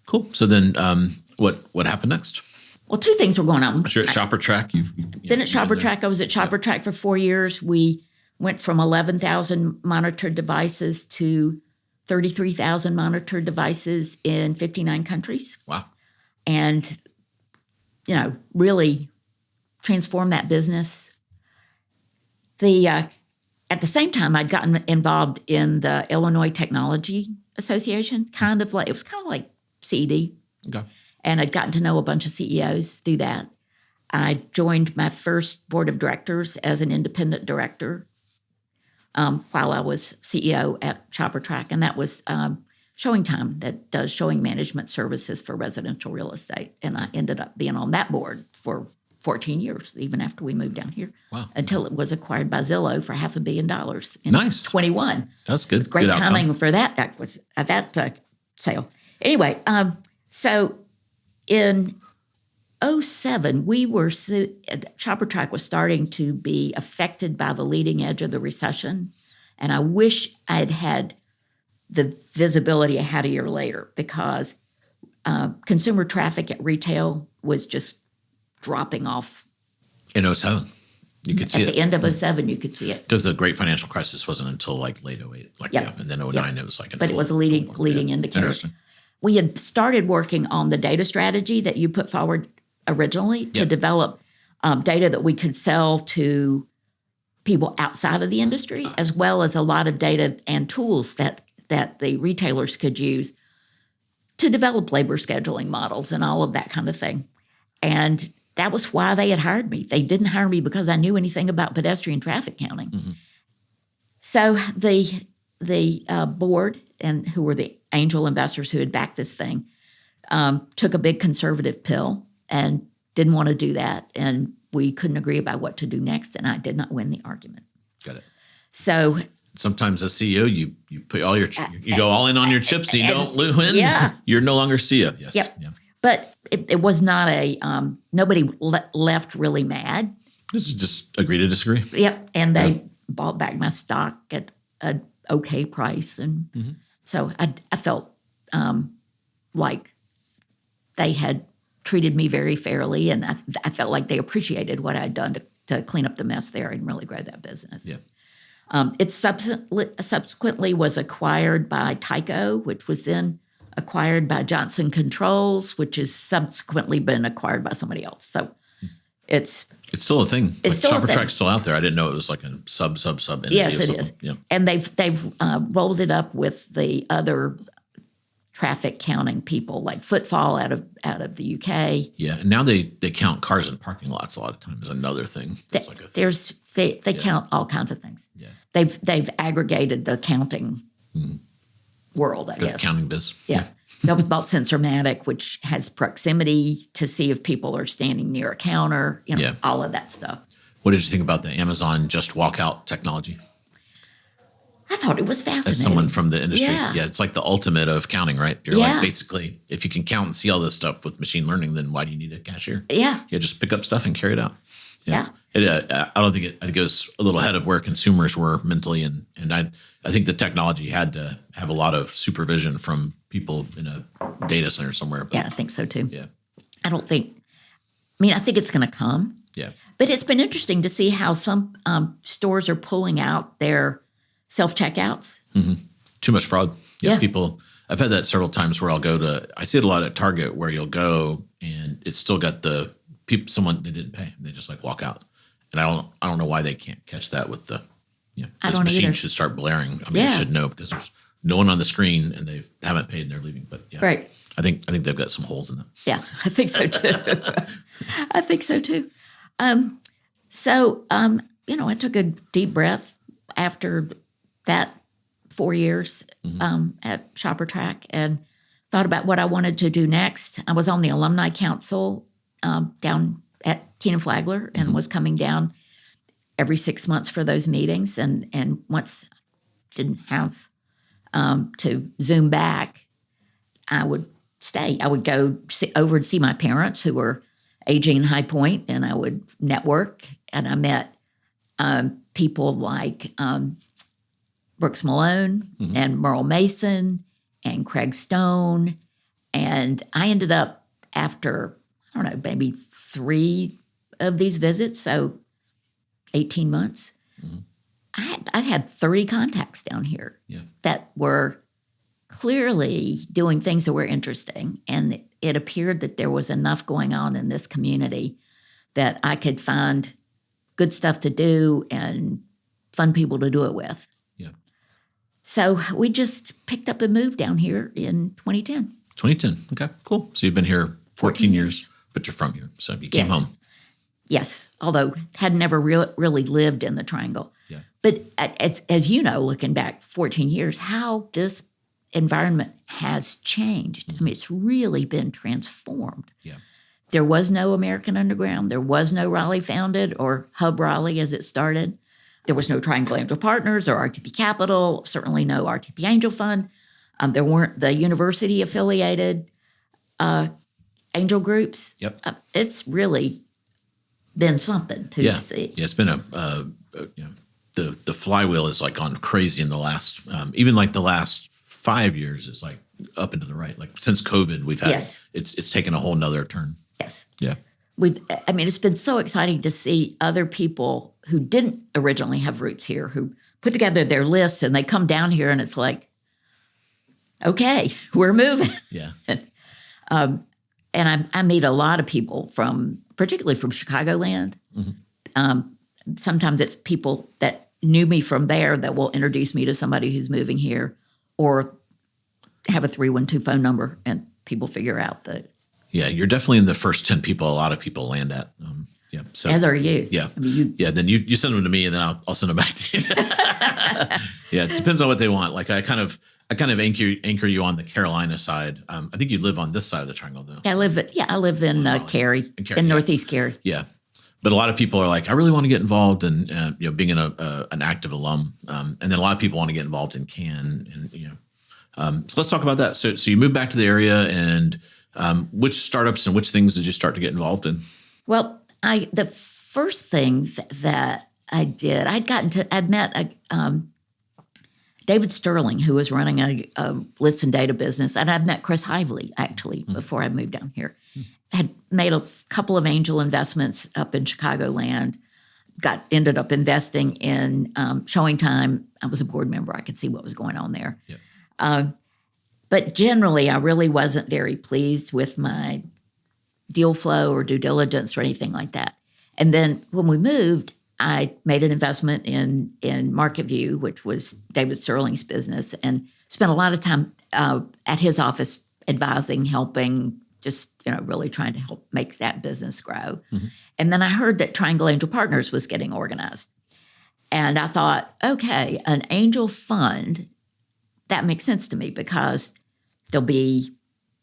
Cool. So then what happened next? Well, two things were going on. Sure, at ShopperTrack. Then at ShopperTrack, I was at ShopperTrack for 4 years. We went from 11,000 monitored devices to 33,000 monitored devices in 59 countries. Wow. And, really transformed that business. the at the same time, I'd gotten involved in the Illinois Technology Association, it was kind of like CED. Okay. And I'd gotten to know a bunch of CEOs through that. I joined my first board of directors as an independent director while I was CEO at Chopper Track, and that was Showing Time, that does showing management services for residential real estate. And I ended up being on that board for 14 years, even after we moved down here. Wow. Until it was acquired by Zillow for $500 million in Nice. 21. That's good. Great Good timing outcome. for that was at that sale. Anyway, so in 2007, Chopper Track was starting to be affected by the leading edge of the recession. And I wish I'd had the visibility I had a year later, because consumer traffic at retail was just dropping off. In 2007, you could see At it. the end of 2007, you could see it. Because the great financial crisis wasn't until like late 2008. Yep. And then 2009, it was like... But it was a leading indicator. Interesting. We had started working on the data strategy that you put forward originally to develop data that we could sell to people outside of the industry, as well as a lot of data and tools that the retailers could use to develop labor scheduling models and all of that kind of thing. And that was why they had hired me. They didn't hire me because I knew anything about pedestrian traffic counting. Mm-hmm. So the board, and who were the angel investors who had backed this thing, took a big conservative pill and didn't want to do that. And we couldn't agree about what to do next, and I did not win the argument. Got it. So sometimes as CEO, you put all your you go all in on your chips, so you don't win. Yeah. You're no longer CEO. Yes. Yep. Yeah. But it was not nobody left really mad. This is just agree to disagree. Yep. And they bought back my stock at an okay price. And so I felt like they had treated me very fairly, and I felt like they appreciated what I'd done to clean up the mess there and really grow that business. Yeah. It subsequently was acquired by Tyco, which was then acquired by Johnson Controls, which has subsequently been acquired by somebody else. So it's still a thing. It's still a Chopper thing. Track's still out there. I didn't know it was like a sub entity. Yes, of it something. is. Yeah. And they've rolled it up with the other traffic counting people, like Footfall out of the UK. Yeah. And now they count cars in parking lots a lot of times. Another thing. That's like a thing. They count all kinds of things. Yeah. They've aggregated the counting world, I That's guess. counting biz. Yeah. They bought Sensormatic, which has proximity to see if people are standing near a counter, all of that stuff. What did you think about the Amazon just walkout technology? I thought it was fascinating. As someone from the industry. Yeah. It's like the ultimate of counting, right? You're like, basically, if you can count and see all this stuff with machine learning, then why do you need a cashier? Yeah. Yeah, just pick up stuff and carry it out. Yeah. I think it was a little ahead of where consumers were mentally, and I think the technology had to have a lot of supervision from people in a data center somewhere. Yeah, I think so too. Yeah. I think it's going to come. Yeah. But it's been interesting to see how some stores are pulling out their self-checkouts. Mm-hmm. Too much fraud. Yeah. People, I've had that several times where I see it a lot at Target, where you'll go and it's still got someone they didn't pay. And they just like walk out. And I don't know why they can't catch that with the, I this don't machine either. should start blaring. I mean, it should know, because there's no one on the screen and they haven't paid and they're leaving. But yeah, Right. I think they've got some holes in them. Yeah, I think so too. I took a deep breath after that 4 years at Chopper Track and thought about what I wanted to do next. I was on the alumni council down at Keenan Flagler and was coming down every 6 months for those meetings. And once didn't have to Zoom back, I would stay. I would go over and see my parents, who were aging in High Point, and I would network. And I met people like Brooks Malone and Merle Mason and Craig Stone. And I ended up, after, I don't know, maybe 3 of these visits, so 18 months, I had 30 contacts down here that were clearly doing things that were interesting. And it appeared that there was enough going on in this community that I could find good stuff to do and fun people to do it with. Yeah. So we just picked up and moved down here in 2010. 2010. Okay, cool. So you've been here 14 years, but you're from here. So you came home. Yes, although had never really lived in the Triangle. Yeah. But as you know, looking back 14 years, how this environment has changed. I mean, it's really been transformed. Yeah. There was no American Underground. There was no Raleigh founded or Hub Raleigh as it started. There was no Triangle Angel Partners or RTP Capital, certainly no RTP Angel Fund. There weren't the university affiliated angel groups. Yep. It's really been something to see. Yeah, it's been the flywheel is like gone crazy in the last, even like the last 5 years is like up and to the right. Like since COVID, we've had, it's taken a whole nother turn. Yes. Yeah. It's been so exciting to see other people who didn't originally have roots here, who put together their lists and they come down here and it's like, okay, we're moving. Yeah. And I meet a lot of people particularly from Chicagoland. Mm-hmm. Sometimes it's people that knew me from there that will introduce me to somebody who's moving here or have a 312 phone number and people figure out that. Yeah, you're definitely in the first 10 people a lot of people land at. Yeah. So, as are you. Yeah. Then you send them to me and then I'll send them back to you. Yeah, it depends on what they want. Like I kind of anchor you on the Carolina side. I think you live on this side of the Triangle, though. I live in Cary, in Northeast Cary. Yeah, but a lot of people are like, I really want to get involved in being an active alum, and then a lot of people want to get involved in CAN, and so let's talk about that. So you moved back to the area, and which startups and which things did you start to get involved in? Well, the first thing that I did, I'd met David Sterling, who was running a list and data business, and I'd met Chris Hively, actually, before I moved down here. Had made a couple of angel investments up in Chicagoland, ended up investing in Showing Time. I was a board member. I could see what was going on there. Yeah. But generally, I really wasn't very pleased with my deal flow or due diligence or anything like that. And then when we moved, I made an investment in MarketView, which was David Sterling's business, and spent a lot of time at his office advising, helping, just really trying to help make that business grow. Mm-hmm. And then I heard that Triangle Angel Partners was getting organized. And I thought, okay, an angel fund, that makes sense to me because there'll be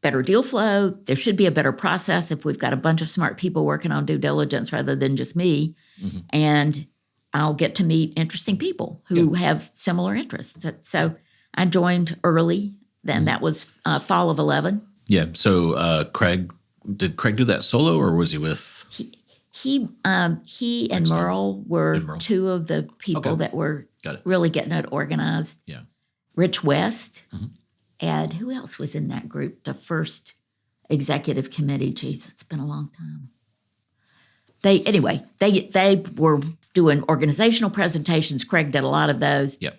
better deal flow. There should be a better process if we've got a bunch of smart people working on due diligence rather than just me. Mm-hmm. And I'll get to meet interesting people who have similar interests. So I joined early. Then that was fall of 11. Yeah. So did Craig do that solo or was he with? He and Merle were two of the people that were really getting it organized. Yeah. Rich West. Mm-hmm. And who else was in that group? The first executive committee. Geez, it's been a long time. They were doing organizational presentations. Craig did a lot of those. Yep.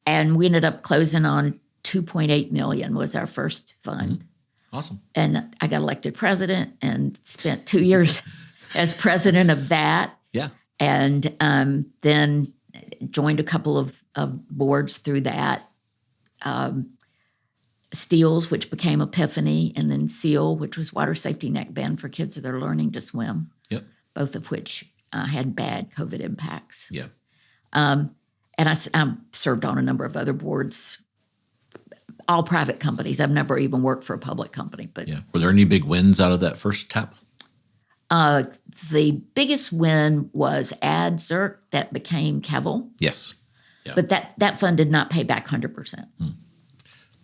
And we ended up closing on $2.8 million was our first fund. Mm-hmm. Awesome. And I got elected president and spent 2 years as president of that. Yeah. And then joined a couple of boards through that. Steels, which became Epiphany, and then SEAL, which was Water Safety Neckband for kids that are learning to swim. Yep. Both of which had bad COVID impacts. Yeah. And I served on a number of other boards, all private companies. I've never even worked for a public company. But yeah. Were there any big wins out of that first tap? The biggest win was AdZerk that became Kevel. Yes. Yeah. But that fund did not pay back 100%.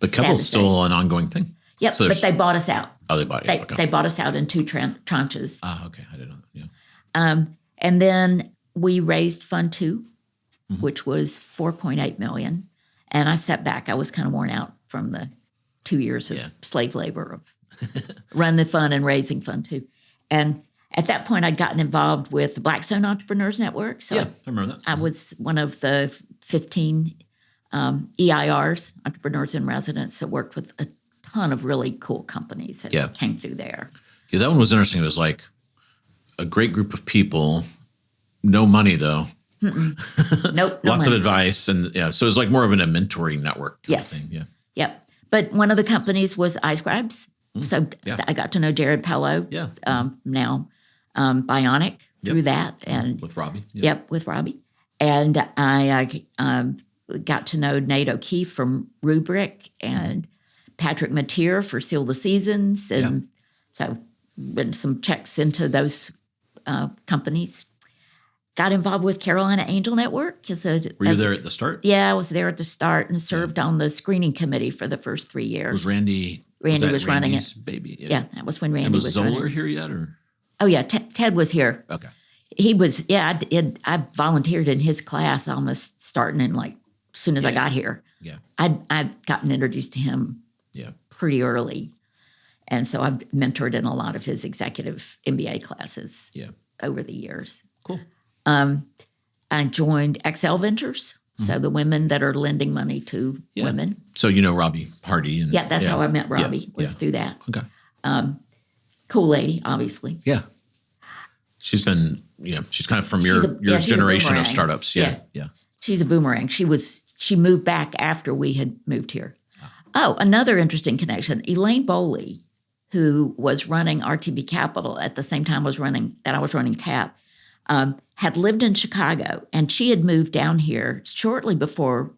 But Kevel's still an ongoing thing? Yep, so but they bought us out. Oh, they bought it. They bought us out in two tranches. Ah, okay. I didn't know that. Yeah. And then we raised Fund 2, which was $4.8 million. And I stepped back. I was kind of worn out from the 2 years of slave labor of run the fund and raising Fund 2. And at that point, I'd gotten involved with the Blackstone Entrepreneurs Network. So I remember that. I was one of the 15 EIRs, Entrepreneurs in Residence, that worked with a ton of really cool companies that came through there. Yeah, that one was interesting. It was like a great group of people, no money though, Nope. No Lots of money. advice. And so it's like more of a mentoring network kind Yes. of thing. Yeah. Yep. But one of the companies was iScribes. So Yeah. I got to know Jared Pello. Yeah. Now Bionic through that. And With Robbie. Yeah. Yep, with Robbie. And I got to know Nate O'Keefe from Rubric and Patrick Mateer for Seal the Seasons. And so went some checks into those companies. Got involved with Carolina Angel Network. Were you there at the start? Yeah, I was there at the start and served on the screening committee for the first 3 years. Was Randy was running Randy's it. baby? Yeah, that was when Randy And was was Zoller running. here yet? Or Oh, yeah, Ted was here. okay. He was, I volunteered in his class almost starting in like as soon as I got here. Yeah. I'd gotten introduced to him Yeah. pretty early. And so I've mentored in a lot of his executive MBA classes Yeah. over the years. Cool. I joined Excel Ventures, so the women that are lending money to women. So Robbie Hardy. And, Yeah, that's how I met Robbie, was through that. Okay. Cool lady, obviously. Yeah. She's been, she's kind of from She's your she's a generation of boomerang. startups. Yeah. Yeah. She's a boomerang. She moved back after we had moved here. Oh, another interesting connection. Elaine Boley, who was running RTP Capital at the same time I was running TAP, had lived in Chicago, and she had moved down here shortly before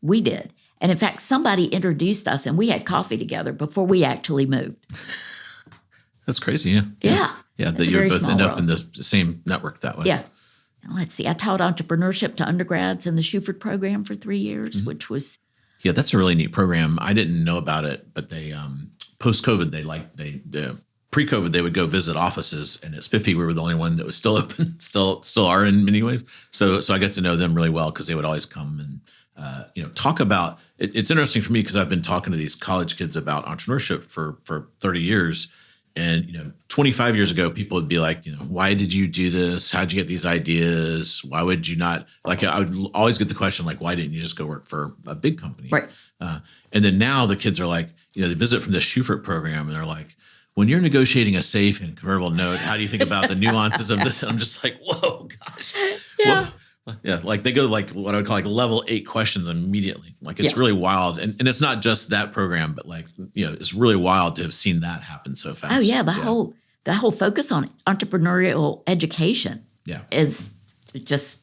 we did. And in fact, somebody introduced us, and we had coffee together before we actually moved. That's crazy. Yeah. Yeah. Yeah. It's That a you very both small end up world. in the same network that way. Yeah. Let's see. I taught entrepreneurship to undergrads in the Shuford program for 3 years, which was Yeah. That's a really neat program. I didn't know about it, but they, post-COVID, they pre-COVID, they would go visit offices, and at Spiffy, we were the only one that was still open, still are in many ways. So I get to know them really well because they would always come and, talk about it. It's interesting for me because I've been talking to these college kids about entrepreneurship for 30 years. And, 25 years ago, people would be like, why did you do this? How'd you get these ideas? Why would you not? Like, I would always get the question, like, why didn't you just go work for a big company? right. And then now the kids are like, they visit from the Schufert program and they're like, when you're negotiating a safe and convertible note, how do you think about the nuances of this? And I'm just like, whoa, gosh. Yeah. Whoa. Yeah, like they go like what I would call like level 8 questions immediately. Like it's really wild. And it's not just that program, but like, it's really wild to have seen that happen so fast. Oh yeah, the whole focus on entrepreneurial education is just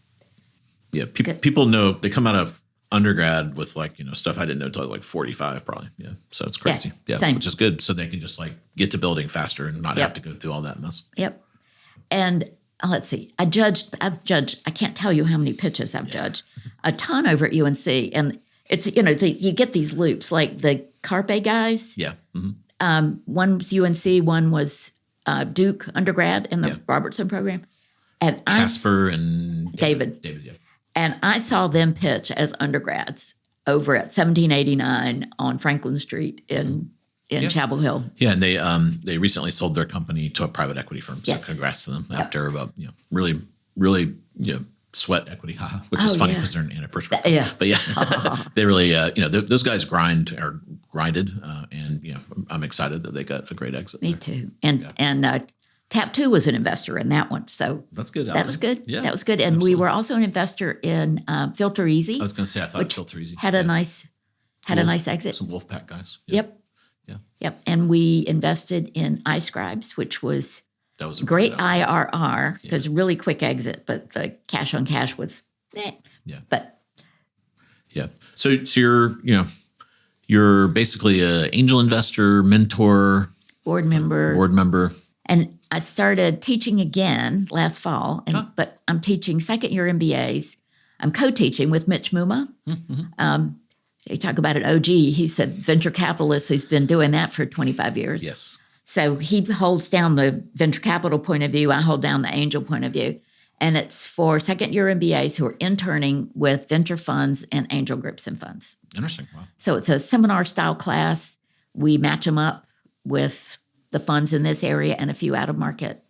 People know they come out of undergrad with like, stuff I didn't know until like 45 probably. Yeah. So it's crazy. Yeah. Same. Which is good. So they can just like get to building faster and not have to go through all that mess. Yep. And let's see, I've judged, I can't tell you how many pitches I've judged, a ton over at UNC. And it's, you get these loops, like the Carpe guys. Yeah. Mm-hmm. One was UNC, one was Duke undergrad in the Robertson program. And Casper and David. Yeah. And I saw them pitch as undergrads over at 1789 on Franklin Street in Chapel Hill. Yeah, and they recently sold their company to a private equity firm. So congrats to them after about really sweat equity, which is funny because they're an antiperspirant. Yeah, but yeah, they really those guys grinded, and I'm excited that they got a great exit. Me too. And Tap 2 was an investor in that one, so that's good. That was good. Yeah, that was good. And absolutely. we were also an investor in Filter Easy. I was going to say I thought Filter Easy had a nice exit. Some Wolfpack guys. Yep. Yeah. Yep. And we invested in iScribes, which was a great IRR because really quick exit, but the cash on cash was Yeah. But so you're basically an angel investor, mentor, board member. And I started teaching again last fall, but I'm teaching second year MBAs. I'm co-teaching with Mitch Muma. Mm-hmm. You talk about an OG. He's a venture capitalist who's been doing that for 25 years. Yes. So he holds down the venture capital point of view. I hold down the angel point of view. And it's for second year MBAs who are interning with venture funds and angel groups and funds. Interesting. Wow. So it's a seminar style class. We match them up with the funds in this area and a few out of market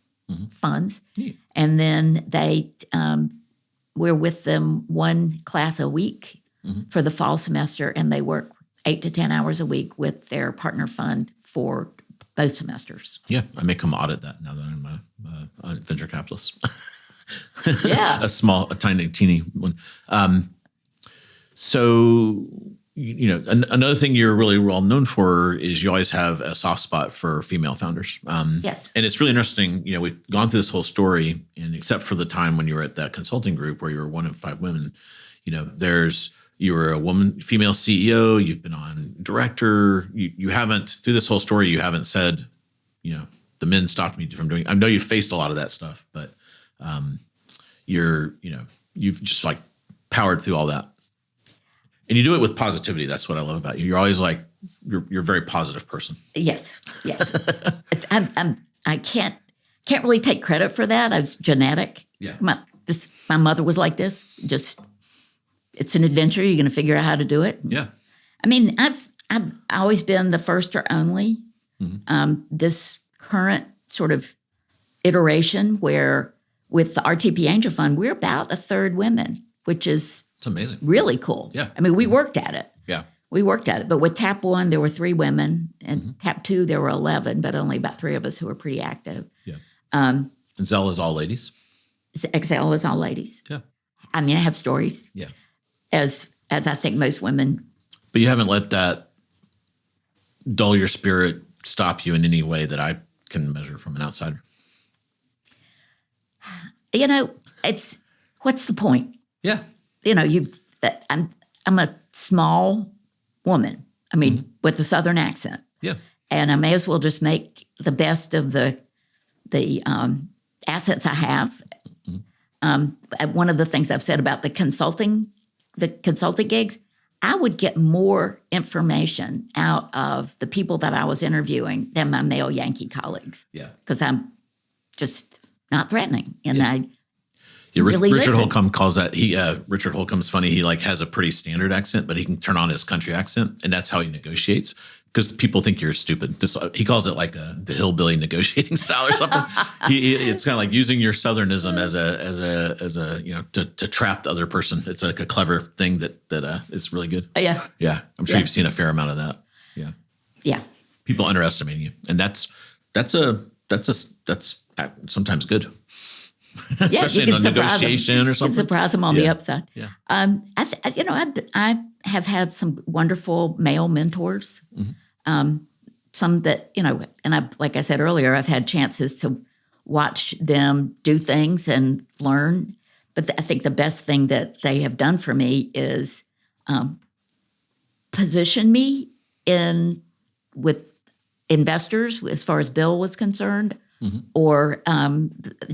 funds. Neat. And then we're with them one class a week for the fall semester, and they work 8 to 10 hours a week with their partner fund for both semesters. Yeah, I may come audit that now that I'm a venture capitalist. Yeah. a tiny, teeny one. So, another thing you're really well known for is you always have a soft spot for female founders. Yes. And it's really interesting. We've gone through this whole story, and except for the time when you were at that consulting group where you were one of 5 women, you were a woman, female CEO, you've been on director. You haven't, through this whole story, you haven't said, the men stopped me from doing, I know you've faced a lot of that stuff, but you've just like powered through all that. And you do it with positivity. That's what I love about you. You're always like, you're a very positive person. Yes. I can't really take credit for that. I was genetic. Yeah. My mother was like this. Just, it's an adventure. You're going to figure out how to do it. Yeah. I mean, I've always been the first or only. Mm-hmm. This current sort of iteration where with the RTP Angel Fund, we're about a third women, which is it's amazing. Really cool. Yeah. I mean, we worked at it. Yeah. We worked at it. But with TAP 1, there were 3 women. And TAP 2, there were 11, but only about 3 of us who were pretty active. Yeah. And Zell is all ladies? Excel is all ladies. Yeah. I mean, I have stories. Yeah. As I think most women. But you haven't let that dull your spirit stop you in any way that I can measure from an outsider. It's, what's the point? Yeah. I'm a small woman. I mean, with a Southern accent. Yeah. And I may as well just make the best of the assets I have. Mm-hmm. One of the things I've said about the consulting gigs, I would get more information out of the people that I was interviewing than my male Yankee colleagues. Yeah. Because I'm just not threatening. And Richard Holcomb calls that Richard Holcomb's funny. He has a pretty standard accent, but he can turn on his country accent, and that's how he negotiates because people think you're stupid. He calls it the hillbilly negotiating style or something. It's kind of like using your Southernism as a to trap the other person. It's like a clever thing that is really good. Yeah. Yeah. I'm sure you've seen a fair amount of that. Yeah. Yeah. People underestimating you, and that's sometimes good. Especially in a negotiation or something. You can surprise them on the upside. Yeah. I have had some wonderful male mentors. Mm-hmm. Some that, and like I said earlier, I've had chances to watch them do things and learn. But I think the best thing that they have done for me is position me with investors as far as Bill was concerned. Mm-hmm. Or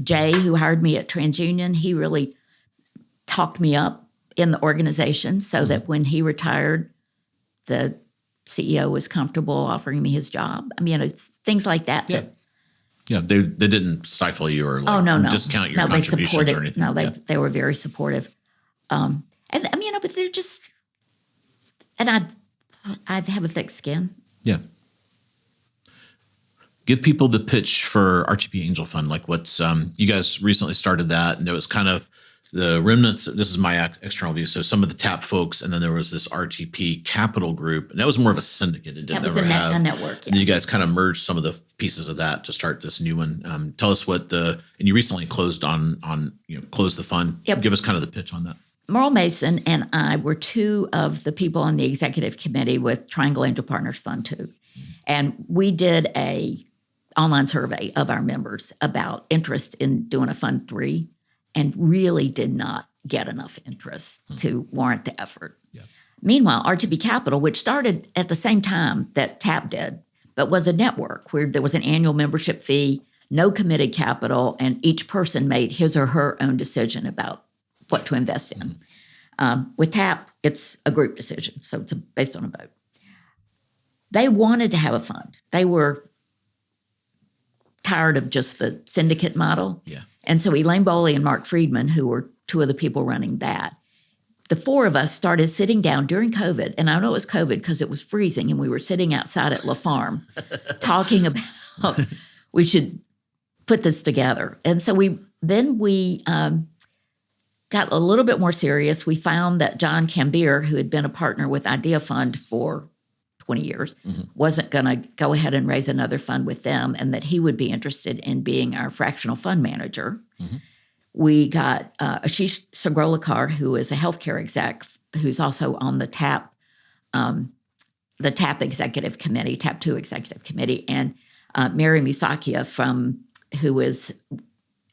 Jay, who hired me at TransUnion, he really talked me up in the organization so that when he retired, the CEO was comfortable offering me his job. I mean, it's things like that. Yeah. They didn't stifle you or discount your contributions or anything. No, they were very supportive. And I mean, but they're just, and I have a thick skin. Yeah. Give people the pitch for RTP Angel Fund. What's you guys recently started that, and it was kind of the remnants. This is my external view. So some of the TAP folks, and then there was this RTP Capital Group, and that was more of a syndicate. It didn't ever have a network. Yeah. And then you guys kind of merged some of the pieces of that to start this new one. Tell us and you recently closed closed the fund. Yep. Give us kind of the pitch on that. Merle Mason and I were 2 of the people on the executive committee with Triangle Angel Partners Fund 2, and we did a online survey of our members about interest in doing a Fund 3 and really did not get enough interest to warrant the effort. Yeah. Meanwhile, RTP Capital, which started at the same time that TAP did, but was a network where there was an annual membership fee, no committed capital, and each person made his or her own decision about what to invest in. With TAP, it's a group decision, so it's based on a vote. They wanted to have a fund. They were tired of just the syndicate model. Yeah. And so Elaine Boley and Mark Friedman, who were 2 of the people running that, the 4 of us started sitting down during COVID. And I know it was COVID because it was freezing and we were sitting outside at La Farm talking about we should put this together. And so we got a little bit more serious. We found that John Cambier, who had been a partner with Idea Fund for 20 years, wasn't going to go ahead and raise another fund with them, and that he would be interested in being our fractional fund manager. Mm-hmm. We got Ashish Sagrolakar, who is a healthcare exec, who's also on the TAP executive committee, TAP 2 executive committee, and Mary Musakia who is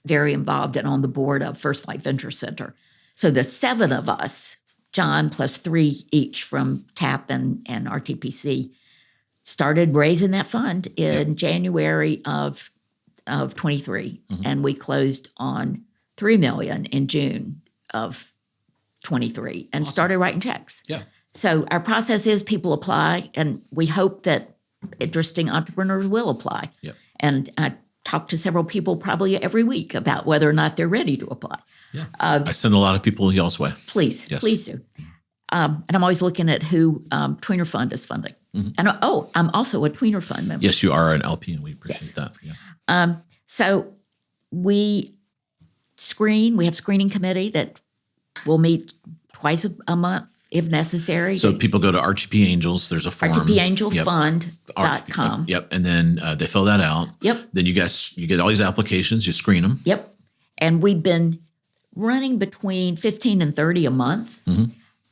very involved and on the board of First Flight Venture Center. So the 7 of us, John plus 3 each from TAP and RTPC, started raising that fund in January of 23, and we closed on $3 million in June of 23, and started writing checks. Yeah. So our process is people apply, and we hope that interesting entrepreneurs will apply. Yep. And I talk to several people probably every week about whether or not they're ready to apply. Yeah. I send a lot of people y'all's way. Please do. And I'm always looking at who Tweener Fund is funding. And I'm also a Tweener Fund member. Yes, you are an LP, and we appreciate that. Yeah. So we screen. We have screening committee that will meet twice a month if necessary. So people go to RTP Angels. There's a form. RTPAngelFund.com. Yep. And then they fill that out. Yep. Then you get all these applications. You screen them. Yep. And we've been running between 15 and 30 a month.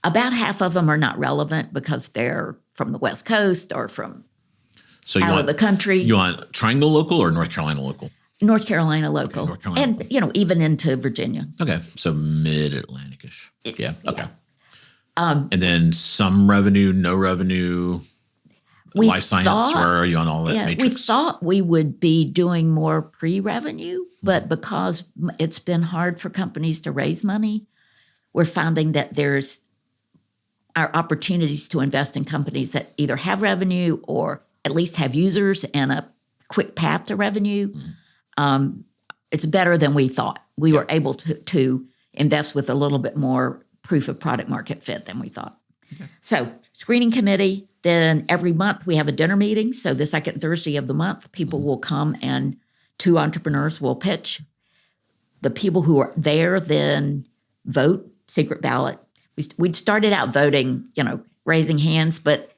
About half of them are not relevant because they're from the West Coast or from out of the country. You want Triangle local or North Carolina local? North Carolina local. Okay, North Carolina and, even into Virginia. Okay. So mid-Atlantic-ish. Yeah. Okay. Yeah. And then some revenue, no revenue, life science, where are you on all that matrix? We thought we would be doing more pre-revenue, but because it's been hard for companies to raise money, we're finding that there's our opportunities to invest in companies that either have revenue or at least have users and a quick path to revenue. It's better than we thought. We were able to invest with a little bit more proof of product market fit than we thought. Okay. So screening committee, then every month we have a dinner meeting. So the second Thursday of the month, people will come and 2 entrepreneurs will pitch. The people who are there then vote, secret ballot. We started out voting, raising hands, but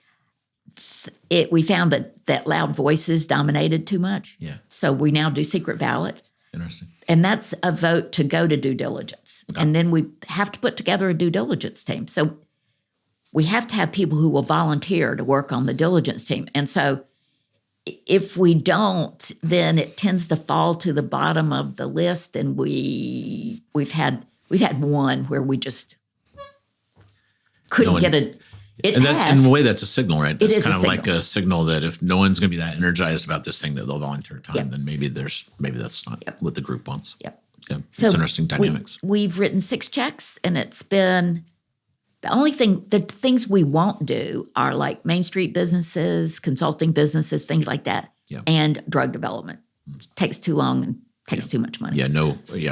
we found that loud voices dominated too much. Yeah. So we now do secret ballot. Interesting. And that's a vote to go to due diligence. Okay. And then we have to put together a due diligence team. So we have to have people who will volunteer to work on the diligence team. And so if we don't, then it tends to fall to the bottom of the list. And we've had one where we just couldn't get it. In a way, that's a signal, right? It's kind of like a signal that if no one's going to be that energized about this thing that they'll volunteer time, then maybe that's not what the group wants. Yep. Yeah. It's interesting dynamics. We've written 6 checks, and it's been the things we won't do are like Main Street businesses, consulting businesses, things like that, and drug development. It takes too long and takes too much money.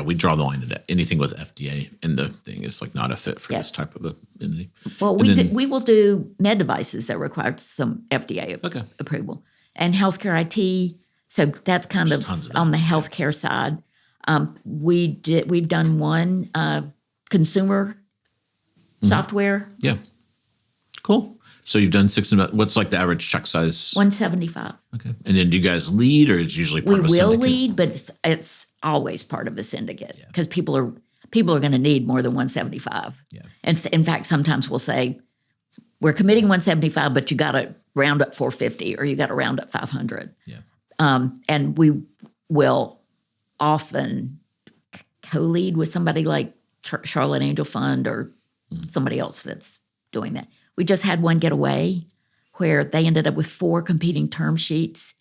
We draw the line at anything with FDA, and the thing is like not a fit for this type of a entity. Well, we will do med devices that require some FDA approval, and healthcare IT. So that's kind of on the healthcare side. We've done one consumer software. Yeah, cool. So you've done 6. What's like the average check size? 175. Okay. And then do you guys lead, or it's usually part of a syndicate? We will lead, but it's always part of a syndicate because people are going to need more than 175. Yeah. And in fact, sometimes we'll say, we're committing 175, but you got to round up 450 or you got to round up 500. Yeah. And we will often co-lead with somebody like Charlotte Angel Fund or somebody else that's doing that. We just had one get away where they ended up with 4 competing term sheets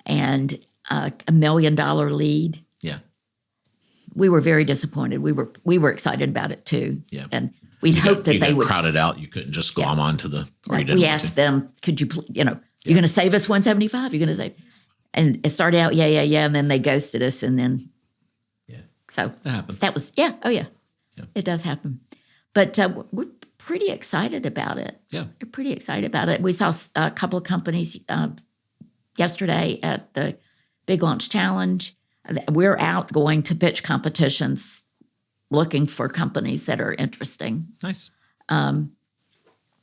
and a $1 million lead. Yeah. We were very disappointed. We were excited about it too. Yeah. And we'd hoped that they would crowded out. You couldn't just glom onto the. Or we asked them, could you, you're going to save us 175? You're going to save. And it started out, and then they ghosted us, and then. Yeah. So that happens. That was It does happen, but we're pretty excited about it. Yeah. We're pretty excited about it. We saw a couple of companies yesterday at the Big Launch Challenge. We're out going to pitch competitions looking for companies that are interesting. Nice.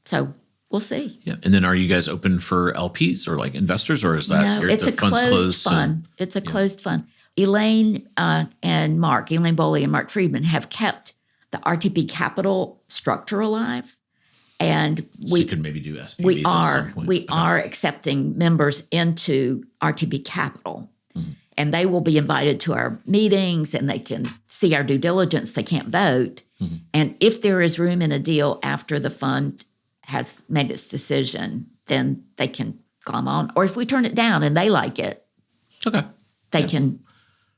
So we'll see. Yeah. And then are you guys open for LPs or like investors, or is that no, it's a closed fund. It's a closed fund. Elaine Boley and Mark Friedman have kept the RTP capital structure alive. And so you could maybe do SPVs at some point. We are accepting members into RTP Capital. Mm-hmm. And they will be invited to our meetings and they can see our due diligence. They can't vote. Mm-hmm. And if there is room in a deal after the fund has made its decision, then they can come on. Or if we turn it down and they like it, they can.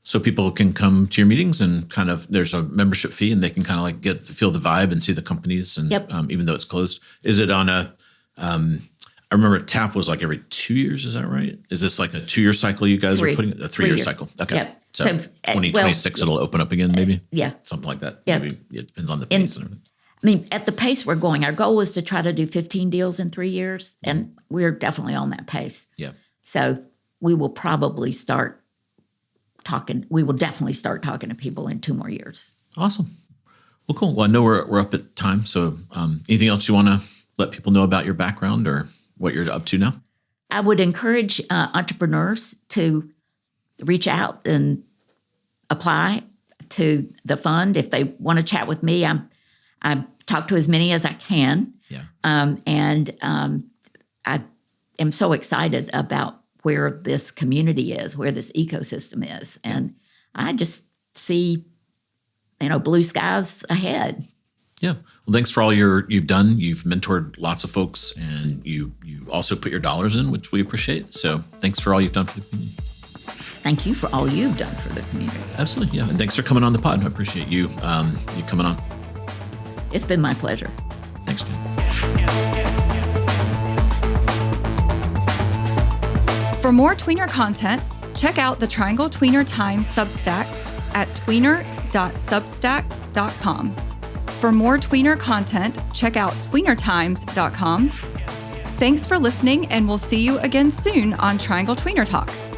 So people can come to your meetings and kind of, there's a membership fee and they can kind of like feel the vibe and see the companies. And even though it's closed, is it on I remember TAP was like every 2 years. Is that right? Is this like a 2-year cycle you guys are putting? A 3-year cycle. Okay. Yep. So 2026, it'll open up again maybe? Yeah. Something like that. Yeah. Maybe it depends on the pace and everything. I mean, at the pace we're going, our goal was to try to do 15 deals in 3 years. And we're definitely on that pace. Yeah. So we will probably start talking. We will definitely start talking to people in 2 more years. Awesome. Well, cool. Well, I know we're up at time. So anything else you want to let people know about your background or what you're up to now? I would encourage entrepreneurs to reach out and apply to the fund. If they want to chat with me, I talk to as many as I can. Yeah. I am so excited about where this community is, where this ecosystem is. And I just see, blue skies ahead. Yeah. Well, thanks for all you've done. You've mentored lots of folks and you also put your dollars in, which we appreciate. So thanks for all you've done for the community. Thank you for all you've done for the community. Absolutely. Yeah. And thanks for coming on the pod. I appreciate you coming on. It's been my pleasure. Thanks, Jen. For more tweener content, check out the Triangle Tweener Time Substack at tweener.substack.com. For more tweener content, check out tweenertimes.com. Thanks for listening, and we'll see you again soon on Triangle Tweener Talks.